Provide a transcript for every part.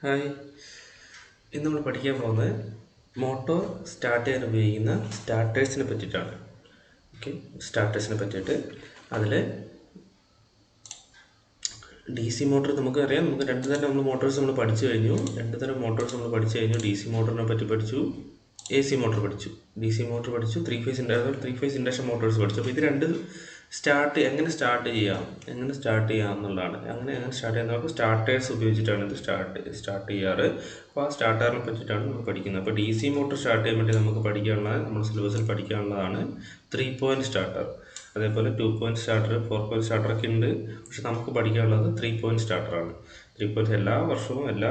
Hi. ഇന്ന് നമ്മൾ പഠിക്കാൻ പോകുന്നത് മോട്ടോർ സ്റ്റാർട്ട് ചെയ്യാൻ ഉപയോഗിക്കുന്ന സ്റ്റാർട്ടേഴ്സിനെ പറ്റിയിട്ടാണ്. ഓക്കെ, സ്റ്റാർട്ടേഴ്സിനെ പറ്റിയിട്ട് അതിൽ ഡി സി മോട്ടോർ നമുക്കറിയാം. നമുക്ക് രണ്ട് തരം മോട്ടോഴ്സ് നമ്മൾ പഠിച്ചു കഴിഞ്ഞു. രണ്ട് തരം മോട്ടോഴ്സ് നമ്മൾ പഠിച്ചു കഴിഞ്ഞു. ഡി സി മോട്ടറിനെ പറ്റി പഠിച്ചു, എ സി മോട്ടോർ പഠിച്ചു. ഡി സി മോട്ടോർ പഠിച്ചു, ത്രീ ഫേസ് ഇൻഡക്ഷൻ മോട്ടോഴ്സ് പഠിച്ചു. അപ്പോൾ ഇത് രണ്ട് എങ്ങനെ സ്റ്റാർട്ട് ചെയ്യാം എന്നുള്ളതാണ്. എങ്ങനെ സ്റ്റാർട്ട് ചെയ്യാൻ നമുക്ക് സ്റ്റാർട്ടേഴ്സ് ഉപയോഗിച്ചിട്ടാണ് ഇത് സ്റ്റാർട്ട് ചെയ്യാറ്. അപ്പോൾ ആ സ്റ്റാർട്ടറിനെ പറ്റിയിട്ടാണ് നമ്മൾ പഠിക്കുന്നത്. അപ്പോൾ ഡി സി മോട്ടോർ സ്റ്റാർട്ട് ചെയ്യാൻ വേണ്ടി നമുക്ക് പഠിക്കാനുള്ളത്, നമ്മുടെ സിലബസിൽ പഠിക്കാനുള്ളതാണ് 3 പോയിൻറ്റ് സ്റ്റാർട്ടർ. അതേപോലെ 2 പോയിൻറ്റ് സ്റ്റാർട്ടർ, 4 പോയിൻറ്റ് സ്റ്റാർട്ടറൊക്കെ ഉണ്ട്. പക്ഷെ നമുക്ക് പഠിക്കാനുള്ളത് 3 പോയിൻറ്റ് സ്റ്റാർട്ടറാണ്. 3 പോയിൻറ്റ് എല്ലാ വർഷവും എല്ലാ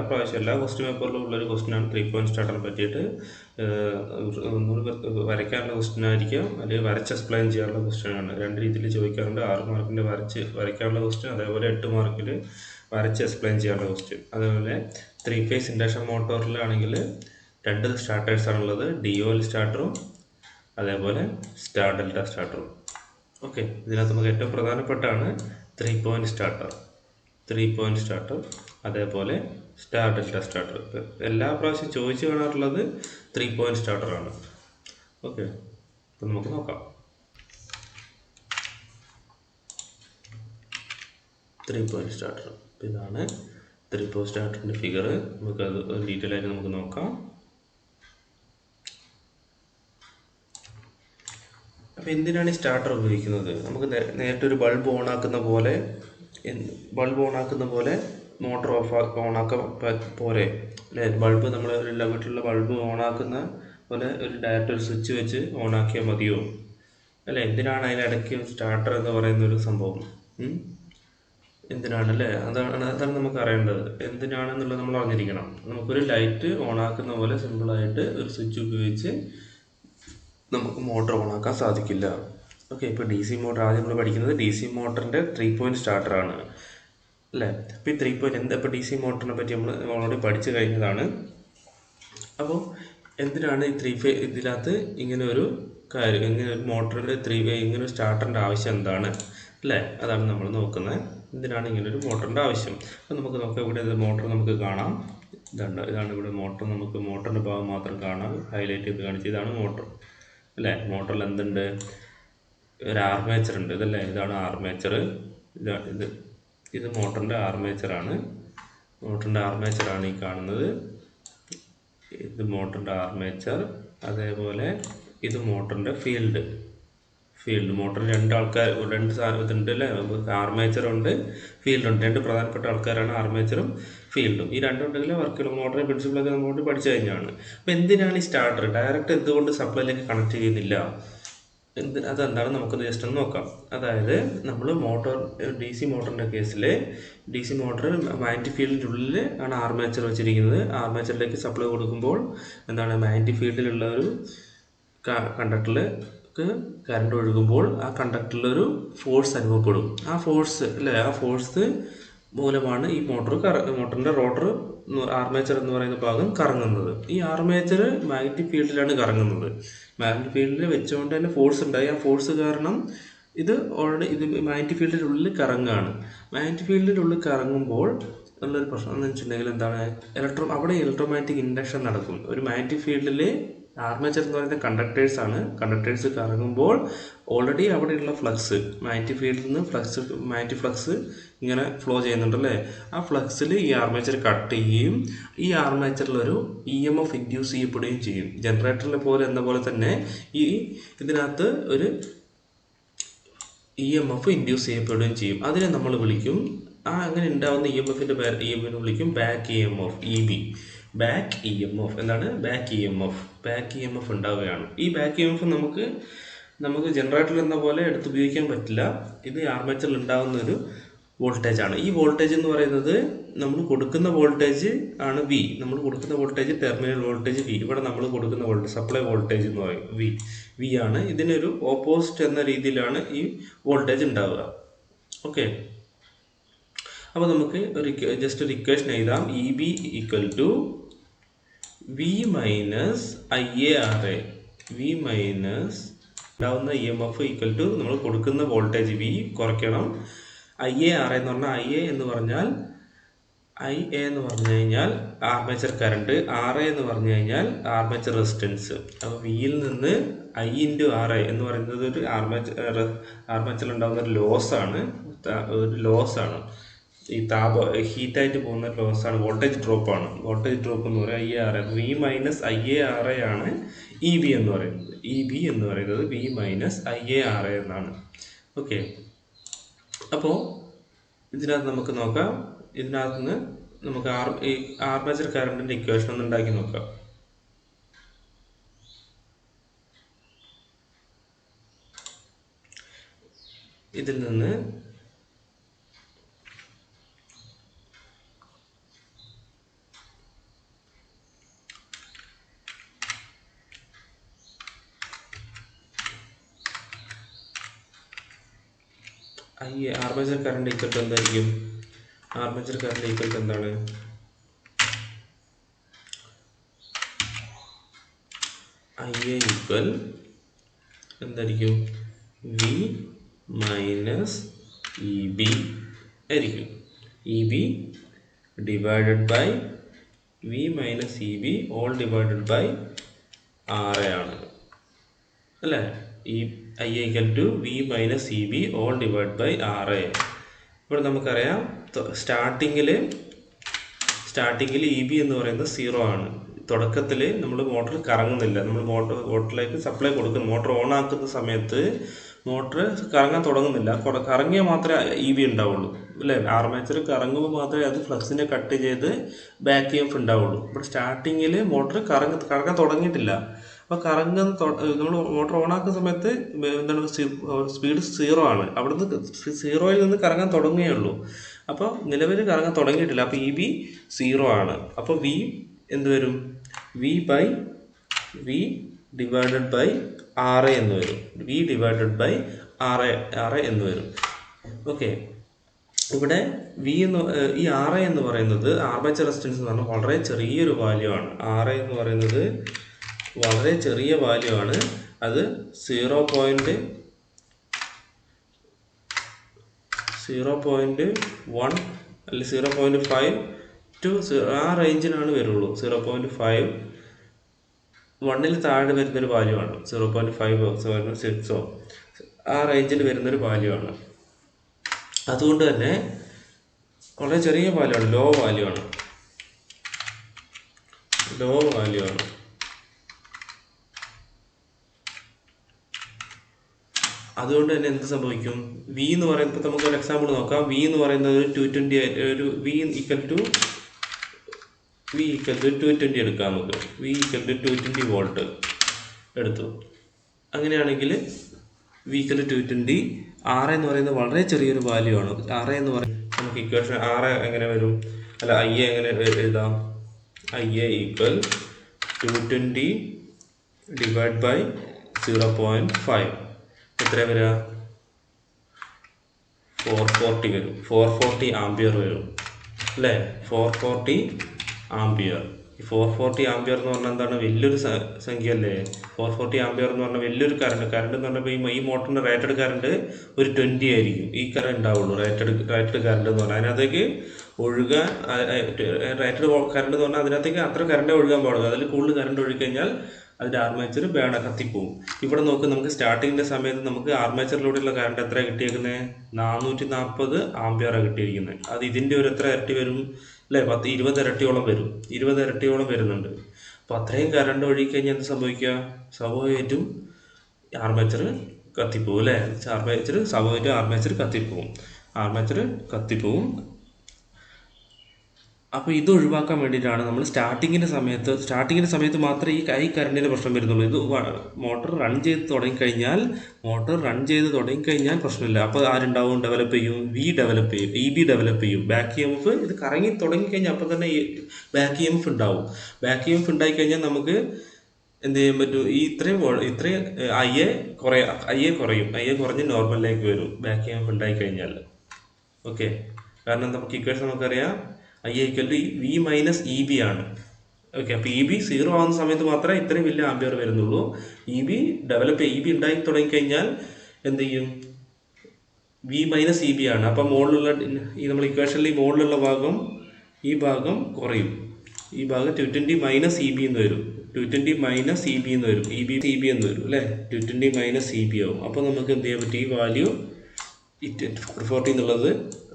ക്വസ്റ്റ്യൻ പേപ്പറിലും ഉള്ളൊരു ക്വസ്റ്റ്യനാണ് 3 പോയിൻറ്റ് സ്റ്റാർട്ടറിനെ പറ്റിയിട്ട്. വരയ്ക്കാനുള്ള ക്വസ്റ്റ്യൻ ആയിരിക്കും, അല്ലെങ്കിൽ വരച്ച് എക്സ്പ്ലെയിൻ ചെയ്യാനുള്ള ക്വസ്റ്റ്യനാണ്. രണ്ട് രീതിയിൽ ചോദിക്കാറുണ്ട്. 6 മാർക്കിൻ്റെ വരയ്ക്കാനുള്ള ക്വസ്റ്റ്യൻ, അതേപോലെ 8 മാർക്കിൽ വരച്ച് എക്സ്പ്ലെയിൻ ചെയ്യാനുള്ള ക്വസ്റ്റ്യൻ. അതേപോലെ 3 ഫേസ് ഇൻഡക്ഷൻ മോട്ടോറിലാണെങ്കിൽ 2 സ്റ്റാർട്ടേഴ്സാണുള്ളത്, DOL സ്റ്റാർട്ടറും അതേപോലെ സ്റ്റാർ ഡെൽറ്റ സ്റ്റാർട്ടറും. ഓക്കെ, ഇതിനകത്ത് നമുക്ക് ഏറ്റവും പ്രധാനപ്പെട്ടാണ് 3 പോയിൻറ്റ് സ്റ്റാർട്ടർ അതേപോലെ സ്റ്റാർ ഡെൽറ്റ സ്റ്റാർട്ടർ. എല്ലാ പ്രാവശ്യം ചോദിച്ചു കാണാറുള്ളത് 3 പോയിൻറ്റ് സ്റ്റാർട്ടറാണ്. ഓക്കെ, അപ്പം നമുക്ക് നോക്കാം. 3 പോയിൻറ്റ് സ്റ്റാർട്ടർ ഇതാണ്. 3 പോയിൻറ്റ് സ്റ്റാർട്ടറിൻ്റെ ഫിഗർ നമുക്കത് ഡീറ്റെയിൽ ആയിട്ട് നമുക്ക് നോക്കാം. അപ്പോൾ എന്തിനാണ് ഈ സ്റ്റാർട്ടർ ഉപയോഗിക്കുന്നത്? നമുക്ക് നേരിട്ട് ഒരു ബൾബ് ഓണാക്കുന്ന പോലെ മോട്ടർ ഓണാക്കാൻ പോരെ അല്ലേ? ബൾബ് നമ്മൾ വീട്ടിലുള്ള ബൾബ് ഓണാക്കുന്ന പോലെ ഡയറക്റ്റ് ഒരു സ്വിച്ച് വെച്ച് ഓണാക്കിയാൽ മതിയോ അല്ലേ? എന്തിനാണ് അതിനിടയ്ക്ക് സ്റ്റാർട്ടർ എന്ന് പറയുന്ന ഒരു സംഭവം? എന്തിനാണല്ലേ? അതാണ് നമുക്ക് അറിയേണ്ടത്. എന്തിനാണെന്നുള്ളത് നമ്മൾ അറിഞ്ഞിരിക്കണം. നമുക്കൊരു ലൈറ്റ് ഓണാക്കുന്ന പോലെ സിമ്പിളായിട്ട് ഒരു സ്വിച്ച് ഉപയോഗിച്ച് നമുക്ക് മോട്ടർ ഓണാക്കാൻ സാധിക്കില്ല. ഓക്കെ, ഇപ്പോൾ ഡി സി മോട്ടർ ആദ്യം നമ്മൾ പഠിക്കുന്നത് ഡി സി മോട്ടറിൻ്റെ 3 പോയിൻറ്റ് സ്റ്റാർട്ടറാണ് അല്ലേ? അപ്പോൾ ഈ 3 പോയിൻറ്റ് ഇപ്പോൾ ഡി സി മോട്ടറിനെ പറ്റി നമ്മൾ ഓൾറെഡി പഠിച്ചു കഴിഞ്ഞതാണ്. അപ്പോൾ എന്തിനാണ് ഈ ഇതിനകത്ത് ഇങ്ങനെ ഒരു കാര്യം, ഇങ്ങനെ ഒരു മോട്ടറിൻ്റെ ഇങ്ങനെ ഒരു സ്റ്റാർട്ടറിൻ്റെ ആവശ്യം എന്താണ് അല്ലേ? അതാണ് നമ്മൾ നോക്കുന്നത്. എന്തിനാണ് ഇങ്ങനെ ഒരു മോട്ടറിൻ്റെ ആവശ്യം? അപ്പോൾ നമുക്ക് നോക്കാം. ഇവിടെ മോട്ടർ നമുക്ക് കാണാം. ഇതാണ് ഇവിടെ മോട്ടർ. നമുക്ക് മോട്ടറിൻ്റെ ഭാഗം മാത്രം കാണാം, ഹൈലൈറ്റ് ചെയ്ത് കാണിച്ച്. ഇതാണ് മോട്ടർ അല്ലേ? മോട്ടറിൽ എന്തുണ്ട്? ഒരു ആർമേച്ചർ ഉണ്ട്. ഇതാണ് ആർമേച്ചർ. ഇത് മോട്ടറിൻ്റെ ആർമേച്ചറാണ്. ഈ കാണുന്നത്. ഇത് മോട്ടറിൻ്റെ ആർമേച്ചർ. അതേപോലെ ഇത് മോട്ടറിൻ്റെ ഫീൽഡ്. മോട്ടറിൽ രണ്ട് സാധനത്തുണ്ട് അല്ലേ? ആർമേച്ചറുണ്ട്, ഫീൽഡുണ്ട്. രണ്ട് പ്രധാനപ്പെട്ട ആൾക്കാരാണ് ആർമേച്ചറും ഫീൽഡും. ഈ രണ്ടുണ്ടെങ്കിൽ വർക്കുകൾ മോട്ടറിൻ്റെ പ്രിൻസിപ്പിളൊക്കെ നമ്മളോട് പഠിച്ചു കഴിഞ്ഞാണ്. അപ്പോൾ എന്തിനാണ് ഈ സ്റ്റാർട്ടർ ഡയറക്റ്റ് എന്തുകൊണ്ട് സപ്ലൈയിലേക്ക് കണക്ട് ചെയ്യുന്നില്ല? അതെന്താണ് നമുക്ക് ജസ്റ്റ് ഒന്ന് നോക്കാം. അതായത് നമ്മൾ ഡി സി മോട്ടറിൻ്റെ കേസിൽ ഡി സി മോട്ടർ മാഗ്നറ്റിക് ഫീൽഡിൻ്റെ ഉള്ളിൽ ആണ് ആർമേച്ചർ വെച്ചിരിക്കുന്നത്. ആർമേച്ചറിലേക്ക് സപ്ലൈ കൊടുക്കുമ്പോൾ മാഗ്നറ്റിക് ഫീൽഡിലുള്ള ഒരു കണ്ടക്ടറിലേക്ക് കറണ്ട് ഒഴുകുമ്പോൾ ആ കണ്ടക്ടറിലൊരു ഫോഴ്സ് അനുഭവപ്പെടും. ആ ഫോഴ്സ് മൂലമാണ് ഈ മോട്ടറിൻ്റെ റോട്ടർ ആർമേച്ചർ എന്ന് പറയുന്ന ഭാഗം കറങ്ങുന്നത്. ഈ ആർമേച്ചർ മാഗ്നറ്റിക് ഫീൽഡിലാണ് കറങ്ങുന്നത്. മാഗ്നറ്റിക് ഫീൽഡിൽ വെച്ചുകൊണ്ട് തന്നെ ഫോഴ്സ് ഉണ്ടായി. ആ ഫോഴ്സ് കാരണം ഇത് മാഗ്നറ്റിക് ഫീൽഡിൻ്റെ ഉള്ളിൽ കറങ്ങുകയാണ്. മാഗ്നറ്റിക് ഫീൽഡിൻ്റെ ഉള്ളിൽ കറങ്ങുമ്പോൾ ഉള്ളൊരു പ്രശ്നം എന്ന് വെച്ചിട്ടുണ്ടെങ്കിൽ അവിടെ ഇലക്ട്രോമാഗ്നറ്റിക് ഇൻഡക്ഷൻ നടക്കും. ഒരു മാഗ്നറ്റിക് ഫീൽഡിൽ ആർമേച്ചർ എന്ന് പറയുന്നത് കണ്ടക്ടേഴ്സ് കറങ്ങുമ്പോൾ ഓൾറെഡി അവിടെയുള്ള ഫ്ലക്സ്, മാഗ്നറ്റിക് ഫീൽഡിൽ നിന്ന് മാഗ്നറ്റിക് ഫ്ലക്സ് ഇങ്ങനെ ഫ്ലോ ചെയ്യുന്നുണ്ടല്ലേ? ആ ഫ്ലക്സിൽ ഈ ആർമേച്ചർ കട്ട് ചെയ്യുകയും ഈ ആർമേച്ചറിലൊരു EMF ഇൻഡ്യൂസ് ചെയ്യപ്പെടുകയും ചെയ്യും. ജനറേറ്ററിലെ എന്ന പോലെ തന്നെ ഇതിനകത്ത് ഒരു EMF ഇൻഡ്യൂസ് ചെയ്യപ്പെടുകയും ചെയ്യും. അതിനെ നമ്മൾ വിളിക്കും, അങ്ങനെ ഉണ്ടാകുന്ന EMFൻ്റെ പേര് വിളിക്കും back EMF, EB. Back EMF ഉണ്ടാവുകയാണ്. ഈ ബാക്ക് EMF നമുക്ക് ജനറേറ്ററിൽ എന്ന പോലെ എടുത്ത് ഉപയോഗിക്കാൻ പറ്റില്ല. ഇത് ആർമേച്ചറിൽ ഉണ്ടാകുന്ന ഒരു വോൾട്ടേജ് ആണ്. ഈ വോൾട്ടേജ് എന്ന് പറയുന്നത് നമ്മൾ കൊടുക്കുന്ന വോൾട്ടേജ് ആണ് V. നമ്മൾ കൊടുക്കുന്ന വോൾട്ടേജ് ടെർമിനൽ വോൾട്ടേജ് V. ഇവിടെ നമ്മൾ കൊടുക്കുന്ന വോൾട്ടേജ് സപ്ലൈ വോൾട്ടേജ് എന്ന് പറയും V ആണ്. ഇതിനൊരു ഓപ്പോസിറ്റ് എന്ന രീതിയിലാണ് ഈ വോൾട്ടേജ് ഉണ്ടാവുക. ഓക്കെ, അപ്പോൾ നമുക്ക് ജസ്റ്റ് ഒരു ഇക്വേഷൻ എഴുതാം. EB = V minus IARA. V minus ഉണ്ടാവുന്ന EMF = നമ്മൾ കൊടുക്കുന്ന വോൾട്ടേജ് V കുറയ്ക്കണം. IARA എന്ന് പറഞ്ഞാൽ IA എന്ന് പറഞ്ഞാൽ ഐ എ എന്ന് പറഞ്ഞു കഴിഞ്ഞാൽ ആർമേച്ചർ കറണ്ട്, ആർ എ എന്ന് പറഞ്ഞു കഴിഞ്ഞാൽ ആർമേച്ചർ റെസിസ്റ്റൻസ്. അപ്പോൾ വിയിൽ നിന്ന് ഐ ഇൻറ്റു ആർ എ എന്ന് പറയുന്നത് ഒരു ആർമേച്ചറിൽ ഉണ്ടാകുന്ന ഒരു ലോസാണ്. ഈ ഹീറ്റായിട്ട് പോകുന്ന ലോസാണ്, വോൾട്ടേജ് ഡ്രോപ്പാണ്. വോൾട്ടേജ് ഡ്രോപ്പ് എന്ന് പറയുന്നത് I A R A. V minus I A R A ആണ് ഇ ബി എന്ന് പറയുന്നത്. ഇ ബി എന്ന് പറയുന്നത് V minus I A R A എന്നാണ്. ഓക്കെ, അപ്പോൾ ഇതിനകത്ത് നമുക്ക് നോക്കാം. ഇതിനകത്ത് നിന്ന് നമുക്ക് ഈ ആർമേച്ചർ കറണ്ടിൻ്റെ ഇക്വേഷൻ ഒന്ന് ഉണ്ടാക്കി നോക്കാം. ഇതിൽ നിന്ന് ആർമേച്ചർ കറണ്ട് ഈക്വൽ ടു എന്തായിരിക്കും? ആർമേച്ചർ കറണ്ട് ഈക്വൽ ടു എന്താണ്? ഐ എ ഈക്വൽ എന്തായിരിക്കും? വി മൈനസ് ഇ ബി ആയിരിക്കും. E B divided by V minus E B all divided by R A ആണ് അല്ലേ? ഈ I equal to V minus E B all divide by R A. ഇവിടെ നമുക്കറിയാം സ്റ്റാർട്ടിങ്ങിൽ E B എന്ന് പറയുന്നത് 0 ആണ്. തുടക്കത്തിൽ നമ്മൾ മോട്ടർ കറങ്ങുന്നില്ല. നമ്മൾ മോട്ടറിലേക്ക് സപ്ലൈ കൊടുക്കുന്നു. മോട്ടർ ഓൺ ആക്കുന്ന സമയത്ത് മോട്ടർ കറങ്ങാൻ തുടങ്ങുന്നില്ല. കറങ്ങിയാൽ മാത്രമേ ഇ ബി ഉണ്ടാവുള്ളൂ അല്ലേ? ആർമേച്ചർ കറങ്ങുമ്പോൾ മാത്രമേ അത് ഫ്ലക്സിനെ കട്ട് ചെയ്ത് ബാക്ക് ഇ എഫ് ഉണ്ടാവുള്ളൂ. ഇവിടെ സ്റ്റാർട്ടിങ്ങിൽ മോട്ടർ കറങ്ങാൻ തുടങ്ങിയിട്ടില്ല. അപ്പോൾ നമ്മൾ മോട്ടർ ഓണാക്കുന്ന സമയത്ത് എന്താണ് സ്പീഡ് 0 ആണ്. അവിടുന്ന് 0യിൽ നിന്ന് കറങ്ങാൻ തുടങ്ങുകയുള്ളൂ. അപ്പോൾ നിലവിൽ കറങ്ങാൻ തുടങ്ങിയിട്ടില്ല. അപ്പോൾ ഇ ബി 0 ആണ്. അപ്പോൾ വി എന്ത് വരും? V by V divided by R A എന്ന് വരും. V divided by R A എന്ന് വരും. ഓക്കെ, ഇവിടെ ഈ ആർ എ എന്ന് പറയുന്നത് ആർമേച്ചർ റെസിസ്റ്റൻസ് എന്ന് പറഞ്ഞാൽ വളരെ ചെറിയൊരു വാല്യൂ ആണ്. ആർ എ എന്ന് പറയുന്നത് വളരെ ചെറിയ വാല്യൂ ആണ്. അത് 0.1 അല്ലെങ്കിൽ 0.5 ടു ആ റേഞ്ചിനാണ് വരുള്ളൂ. 0.5 1ൽ താഴെ വരുന്നൊരു വാല്യൂ ആണ്. 0.5 0.6 ആ റേഞ്ചിൽ വരുന്നൊരു വാല്യൂ ആണ്. അതുകൊണ്ട് തന്നെ വളരെ ചെറിയ വാല്യൂ ആണ്, ലോ വാല്യൂ ആണ്. അതുകൊണ്ട് തന്നെ എന്ത് സംഭവിക്കും? വി എന്ന് പറയുമ്പോൾ നമുക്ക് ഒരു എക്സാമ്പിൾ നോക്കാം. വി എന്ന് പറയുന്നത് 220 വി ഈക്വൽ ടു 220 എടുക്കാം. നമുക്ക് വി ഈക്വൽ ടു 220 വോൾട്ട് എടുത്തു. അങ്ങനെയാണെങ്കിൽ വി ഈക്വൽ ടു 220. ആർ എന്ന് പറയുന്നത് വളരെ ചെറിയൊരു വാല്യൂ ആണ്. ആർ എന്ന് പറയുന്നത് നമുക്ക് ഇക്വേഷൻ ആർ എങ്ങനെ വരും? അല്ല, ഐ എ എങ്ങനെ എഴുതാം? I A equal 220 divide by 0.5 എത്ര വരിക? 440 വരും. 440 ആംപിയർ വരും അല്ലേ? 440 ആംപിയർ. ഈ 440 ആംപിയർ എന്ന് പറഞ്ഞാൽ എന്താണ്? വലിയൊരു സംഖ്യ അല്ലേ? 440 ആംപിയർ എന്ന് പറഞ്ഞാൽ വലിയൊരു കറണ്ട് എന്ന് പറഞ്ഞപ്പോൾ ഈ മോട്ടറിൻ്റെ റേറ്റഡ് കറണ്ട് ഒരു 20 ആയിരിക്കും. ഈ കറണ്ട് ഉണ്ടാവുള്ളൂ. റേറ്റഡ് കറണ്ട് എന്ന് പറഞ്ഞാൽ അതിനകത്തേക്ക് ഒഴുകാൻ റേറ്റഡ് കറണ്ട് എന്ന് പറഞ്ഞാൽ അതിനകത്തേക്ക് അത്ര കറണ്ടേ ഒഴുകാൻ പാടുള്ളൂ. അതിൽ കൂടുതൽ കറണ്ട് ഒഴുകിക്കഴിഞ്ഞാൽ അതിൻ്റെ ആർമേച്ചർ കത്തിപ്പോവും. ഇവിടെ നോക്ക്, നമുക്ക് സ്റ്റാർട്ടിങ്ങിൻ്റെ സമയത്ത് നമുക്ക് ആർമേച്ചറിലൂടെയുള്ള കറണ്ട് എത്ര കിട്ടിയേക്കുന്നത്? 440 ആംപിയറാണ് കിട്ടിയിരിക്കുന്നത്. അത് ഇതിൻ്റെ ഒരു എത്ര ഇരട്ടി വരും അല്ലേ? 20 ഇരട്ടിയോളം വരും. 20 ഇരട്ടിയോളം വരുന്നുണ്ട്. അപ്പോൾ അത്രയും കറണ്ട് ഒഴുകിക്കഴിഞ്ഞാൽ എന്ത് സംഭവിക്കുക? സ്വാഭാവികമായിട്ടും ആർമേച്ചർ കത്തിപ്പോവും അല്ലേ? ആർമേച്ചർ കത്തിപ്പോവും. അപ്പോൾ ഇത് ഒഴിവാക്കാൻ വേണ്ടിയിട്ടാണ് നമ്മൾ സ്റ്റാർട്ടിങ്ങിൻ്റെ സമയത്ത് മാത്രമേ ഈ കറണ്ടിൻ്റെ പ്രശ്നം വരുന്നുള്ളൂ. ഇത് മോട്ടർ റൺ ചെയ്ത് തുടങ്ങിക്കഴിഞ്ഞാൽ പ്രശ്നമില്ല. അപ്പോൾ ആരുണ്ടാവും? ഡെവലപ്പ് ചെയ്യും. ഇ ബി ഡെവലപ്പ് ചെയ്യും. ബാക്ക് ഇ എം എഫ് ഇത് കറങ്ങി തുടങ്ങിക്കഴിഞ്ഞാൽ അപ്പോൾ തന്നെ ബാക്ക് ഇ എം എഫ് ഉണ്ടാവും. ബാക്ക് ഇ എം എഫ് ഉണ്ടായിക്കഴിഞ്ഞാൽ നമുക്ക് എന്ത് ചെയ്യാൻ പറ്റും? ഇത്രയും ഐ എ കുറയും. ഐ എ കുറഞ്ഞ് നോർമലിലേക്ക് വരും ബാക്ക് ഇ എം എഫ് ഉണ്ടായിക്കഴിഞ്ഞാൽ. ഓക്കെ, കാരണം നമുക്ക് ഇക്വേഷൻ നമുക്കറിയാം. I equal to V minus E B ആണ്. ഓക്കെ, അപ്പോൾ ഇ ബി 0 ആവുന്ന സമയത്ത് മാത്രമേ ഇത്രയും വലിയ ആംപിയർ വരുന്നുള്ളൂ. ഇ ബി ഉണ്ടായി തുടങ്ങിക്കഴിഞ്ഞാൽ എന്ത് ചെയ്യും? വി മൈനസ് ഇ ബി ആണ്. അപ്പം മുകളിലുള്ള നമ്മൾ ഇക്വേഷനിൽ മുകളിലുള്ള ഭാഗം ഈ ഭാഗം കുറയും. ഈ ഭാഗം 220 മൈനസ് ഇ ബി എന്ന് വരും. 220 മൈനസ് ഇ ബി എന്ന് വരും. ഇ ബി എന്ന് വരും അല്ലേ. 220 മൈനസ് ഇ ബി ആവും. അപ്പോൾ നമുക്ക് എന്ത് ചെയ്യാൻ പറ്റും? ഈ വാല്യൂ 440 എന്നുള്ളത്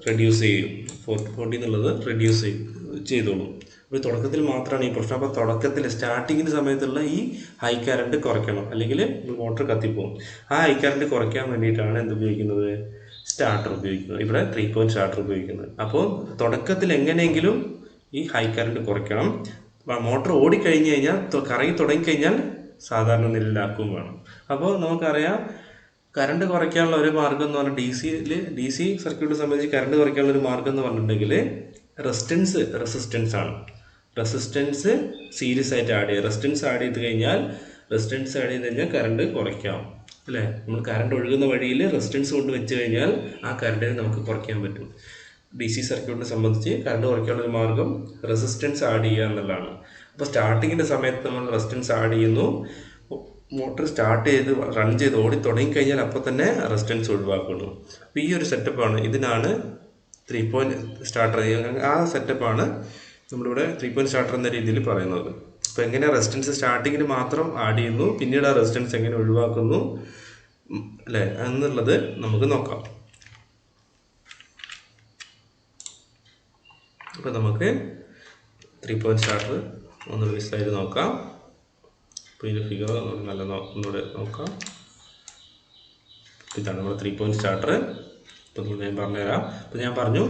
റെഡ്യൂസ് ചെയ്യും. 440 എന്നുള്ളത് റെഡ്യൂസ് ചെയ്തോളും. അപ്പോൾ തുടക്കത്തിൽ മാത്രമാണ് ഈ പ്രശ്നം. അപ്പോൾ തുടക്കത്തിൽ സ്റ്റാർട്ടിങ്ങിൻ്റെ സമയത്തുള്ള ഈ ഹൈ കറണ്ട് കുറയ്ക്കണം, അല്ലെങ്കിൽ മോട്ടർ കത്തിപ്പോകും. ആ ഹൈ കറണ്ട് കുറയ്ക്കാൻ വേണ്ടിയിട്ടാണ് എന്ത് ഉപയോഗിക്കുന്നത്? സ്റ്റാർട്ടർ ഉപയോഗിക്കുന്നത്. ഇവിടെ 3 പോയിൻറ്റ് സ്റ്റാർട്ടർ ഉപയോഗിക്കുന്നത്. അപ്പോൾ തുടക്കത്തിൽ എങ്ങനെയെങ്കിലും ഈ ഹൈ കറണ്ട് കുറയ്ക്കണം. മോട്ടർ ഓടിക്കഴിഞ്ഞ് കഴിഞ്ഞാൽ, കറങ്ങി തുടങ്ങിക്കഴിഞ്ഞാൽ സാധാരണ നിലയിലാക്കുകയും വേണം. അപ്പോൾ നമുക്കറിയാം കറണ്ട് കുറയ്ക്കാനുള്ള ഒരു മാർഗ്ഗം എന്ന് പറഞ്ഞാൽ ഡി സി സർക്യൂട്ട് സംബന്ധിച്ച് കറണ്ട് കുറയ്ക്കാനുള്ള ഒരു മാർഗ്ഗം എന്ന് പറഞ്ഞിട്ടുണ്ടെങ്കിൽ റെസിസ്റ്റൻസ് ആണ്. റെസിസ്റ്റൻസ് സീരീസ് ആയിട്ട് ആഡ് ചെയ്യുക. റെസിസ്റ്റൻസ് ആഡ് ചെയ്ത് കഴിഞ്ഞാൽ കറണ്ട് കുറയ്ക്കാം അല്ലേ. നമ്മൾ കറണ്ട് ഒഴുകുന്ന വഴിയിൽ റെസിസ്റ്റൻസ് കൊണ്ട് വെച്ച് കഴിഞ്ഞാൽ ആ കറണ്ടിനെ നമുക്ക് കുറയ്ക്കാൻ പറ്റും. ഡി സി സർക്യൂട്ടിനെ സംബന്ധിച്ച് കറണ്ട് കുറയ്ക്കാനുള്ള ഒരു മാർഗ്ഗം റെസിസ്റ്റൻസ് ആഡ് ചെയ്യുക എന്നുള്ളതാണ്. അപ്പോൾ സ്റ്റാർട്ടിങ്ങിൻ്റെ സമയത്ത് നമ്മൾ റെസിസ്റ്റൻസ് ആഡ് ചെയ്യുന്നു. മോട്ടർ സ്റ്റാർട്ട് ചെയ്ത് റൺ ചെയ്ത് ഓടി തുടങ്ങിക്കഴിഞ്ഞാൽ അപ്പോൾ തന്നെ റെസിസ്റ്റൻസ് ഒഴിവാക്കുന്നു. അപ്പോൾ ഈ ഒരു സെറ്റപ്പാണ്, ഇതിനാണ് 3 പോയിൻറ്റ് സ്റ്റാർട്ടർ. ആ സെറ്റപ്പാണ് നമ്മളിവിടെ 3 പോയിൻറ്റ് സ്റ്റാർട്ടർ എന്ന രീതിയിൽ പറയുന്നത്. അപ്പോൾ എങ്ങനെ റെസിസ്റ്റൻസ് സ്റ്റാർട്ടിങ്ങിന് മാത്രം ആഡ് ചെയ്യുന്നു, പിന്നീട് ആ റെസിസ്റ്റൻസ് എങ്ങനെ ഒഴിവാക്കുന്നു അല്ലേ എന്നുള്ളത് നമുക്ക് നോക്കാം. അപ്പോൾ നമുക്ക് 3 പോയിൻറ്റ് സ്റ്റാർട്ടർ ഒന്ന് വിശദമായിട്ട് നോക്കാം. അപ്പോൾ ഇതിൻ്റെ ഫിഗർ ഒന്നുകൂടെ നോക്കാം. ഇതാണ് നമ്മുടെ 3 പോയിൻറ്റ് സ്റ്റാർട്ടർ. അപ്പോൾ ഞാൻ പറഞ്ഞുതരാം. അപ്പോൾ ഞാൻ പറഞ്ഞു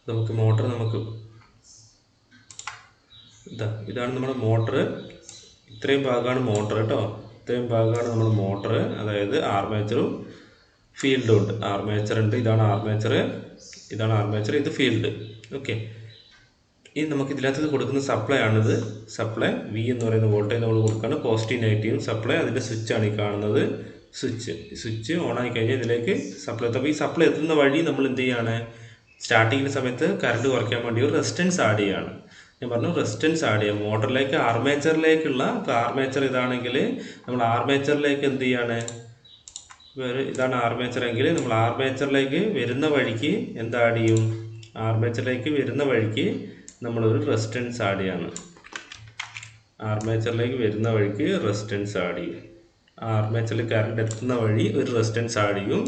നമുക്ക് മോട്ടർ ഇതാണ് നമ്മുടെ മോട്ടർ. ഇത്രയും ഭാഗമാണ് മോട്ടർ കേട്ടോ. ഇത്രയും ഭാഗമാണ് നമ്മുടെ മോട്ടർ. അതായത് ആർമേച്ചറും ഫീൽഡും ഉണ്ട്. ആർമേച്ചർ ഉണ്ട്. ഇതാണ് ആർമേച്ചർ, ഇത് ഫീൽഡ്. ഓക്കെ. ഇനി നമുക്ക് ഇതിനകത്ത് കൊടുക്കുന്ന സപ്ലൈ ആണിത്. സപ്ലൈ വി എന്ന് പറയുന്ന വോൾട്ടേജ് നമ്മൾ കൊടുക്കുകയാണ്. പോസിറ്റീവ് നെഗറ്റീവും സപ്ലൈ. അതിൻ്റെ സ്വിച്ചാണ് ഈ കാണുന്നത്. സ്വിച്ച് ഓൺ ആയി കഴിഞ്ഞാൽ ഇതിലേക്ക് സപ്ലൈ എത്തും. അപ്പോൾ ഈ സപ്ലൈ എത്തുന്ന വഴി നമ്മൾ എന്ത് ചെയ്യാണ്? സ്റ്റാർട്ടിങ്ങിൻ്റെ സമയത്ത് കറണ്ട് കുറയ്ക്കാൻ വേണ്ടി ഒരു റെസിസ്റ്റൻസ് ആഡ് ചെയ്യാണ്. ഞാൻ പറഞ്ഞു റെസിസ്റ്റൻസ് ആഡ് ചെയ്യാം മോട്ടറിലേക്ക്. ആർമേച്ചറിലേക്കുള്ള, ഇപ്പോൾ ആർമേച്ചർ ഇതാണെങ്കിൽ നമ്മൾ ആർമേച്ചറിലേക്ക് എന്ത് ചെയ്യാണ്? ഇതാണ് ആർമേച്ചർ എങ്കിൽ നമ്മൾ ആർമേച്ചറിലേക്ക് വരുന്ന വഴിക്ക് എന്ത് ആഡ് ചെയ്യും? ആർമേച്ചറിലേക്ക് വരുന്ന വഴിക്ക് നമ്മളൊരു റെസിസ്റ്റൻസ് ആഡ് ചെയ്യാണ്. ആർമേച്ചറിലേക്ക് വരുന്ന വഴിക്ക് റെസിസ്റ്റൻസ് ആഡ് ചെയ്യും. ആർമേച്ചറിൽ കറണ്ട് എത്തുന്ന വഴി ഒരു റെസിസ്റ്റൻസ് ആഡ് ചെയ്യും.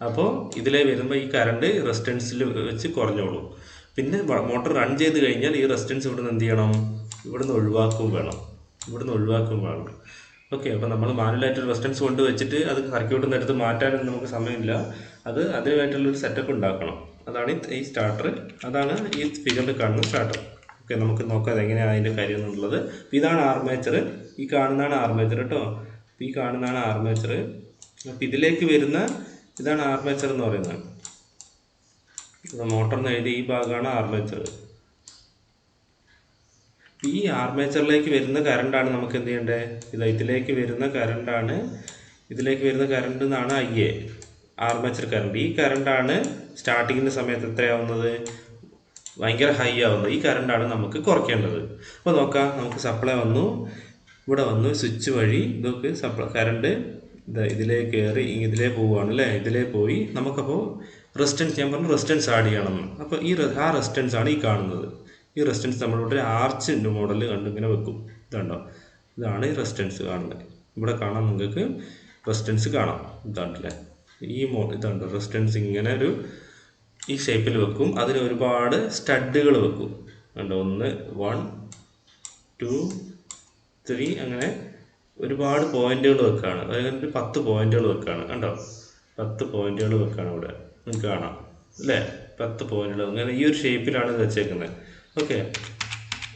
അപ്പോൾ ഇതിലേ വരുമ്പോൾ ഈ കറണ്ട് റെസിസ്റ്റൻസിൽ വെച്ച് കുറഞ്ഞോളും. പിന്നെ മോട്ടർ റൺ ചെയ്ത് കഴിഞ്ഞാൽ ഈ റെസിസ്റ്റൻസ് ഇവിടുന്ന് എന്ത് ചെയ്യണം? ഇവിടുന്ന് ഒഴിവാക്കും വേണം. ഓക്കെ. അപ്പോൾ നമ്മൾ മാനുവലായിട്ടൊരു റെസിസ്റ്റൻസ് കൊണ്ട് വെച്ചിട്ട് അത് സർക്യൂട്ടിൽ നിന്ന് എടുത്ത് മാറ്റാനൊന്നും നമുക്ക് സമയമില്ല. അതിനുവേണ്ടിയുള്ളൊരു സെറ്റപ്പ് ഉണ്ടാക്കണം. അതാണ് ഈ സ്റ്റാർട്ടർ. അതാണ് ഈ ഫിഗറിൽ കാണുന്ന സ്റ്റാർട്ടർ. ഓക്കെ. നമുക്ക് നോക്കാം അതെങ്ങനെയാണ് അതിൻ്റെ കാര്യം എന്നുള്ളത്. ഇതാണ് ആർമേച്ചർ. ഈ കാണുന്നതാണ് ആർമേച്ചർ കേട്ടോ. ഈ കാണുന്നതാണ് ആർമേച്ചർ. അപ്പോൾ ഇതിലേക്ക് വരുന്ന ഇതാണ് ആർമേച്ചർ എന്ന് പറയുന്നത്. മോട്ടർ എന്ന് എഴുതി ഈ ഭാഗമാണ് ആർമേച്ചർ. ഈ ആർമേച്ചറിലേക്ക് വരുന്ന കറണ്ടാണ് നമുക്ക് എന്ത് ചെയ്യേണ്ടത്? ഇതിലേക്ക് വരുന്ന കറണ്ട് എന്നാണ് IA, ആർമേച്ചർ കറണ്ട്. ഈ കറണ്ടാണ് സ്റ്റാർട്ടിങ്ങിൻ്റെ സമയത്ത് എത്രയാവുന്നത്? ഭയങ്കര ഹൈ ആവുന്നത്. ഈ കറണ്ടാണ് നമുക്ക് കുറയ്ക്കേണ്ടത്. അപ്പോൾ നോക്കാം. നമുക്ക് സപ്ലൈ വന്നു, ഇവിടെ വന്നു, സ്വിച്ച് വഴി ഇതൊക്കെ കറണ്ട് ഇതിലേക്ക് കയറി ഇതിലേ പോവുകയാണ് അല്ലേ. ഇതിലേ പോയി നമുക്കപ്പോൾ റെസിസ്റ്റൻസ്, ഞാൻ പറഞ്ഞു റെസിസ്റ്റൻസ് ആഡ് ചെയ്യണമെന്ന്. അപ്പോൾ ആ റെസിസ്റ്റൻസ് ആണ് ഈ കാണുന്നത്. ഈ റെസിസ്റ്റൻസ് നമ്മളിവിടെ ആർച്ചിൻ്റെ മോഡൽ കണ്ടിങ്ങനെ വെക്കും. ഇതുണ്ടോ? ഇതാണ് ഈ റെസിസ്റ്റൻസ് കാണുന്നത്. ഇവിടെ കാണാം, നിങ്ങൾക്ക് റെസിസ്റ്റൻസ് കാണാം. ഇതാണല്ലേ ഇതുണ്ട് റെസിസ്റ്റൻസ്. ഇങ്ങനെ ഈ ഷേപ്പിൽ വെക്കും. അതിന് ഒരുപാട് സ്റ്റഡുകൾ വെക്കും. കണ്ടോ? 1, 2, 3 അങ്ങനെ ഒരുപാട് പോയിന്റുകൾ വെക്കാണ്. അതായത് 10 പോയിന്റുകൾ വെക്കാണ്. കണ്ടോ? 10 പോയിന്റുകൾ വെക്കാണ് ഇവിടെ. നിങ്ങൾക്ക് കാണാം അല്ലേ? 10 പോയിന്റുകൾ അങ്ങനെ ഈ ഒരു ഷേപ്പിലാണ് ഇത് വെച്ചേക്കുന്നത്. ഓക്കെ.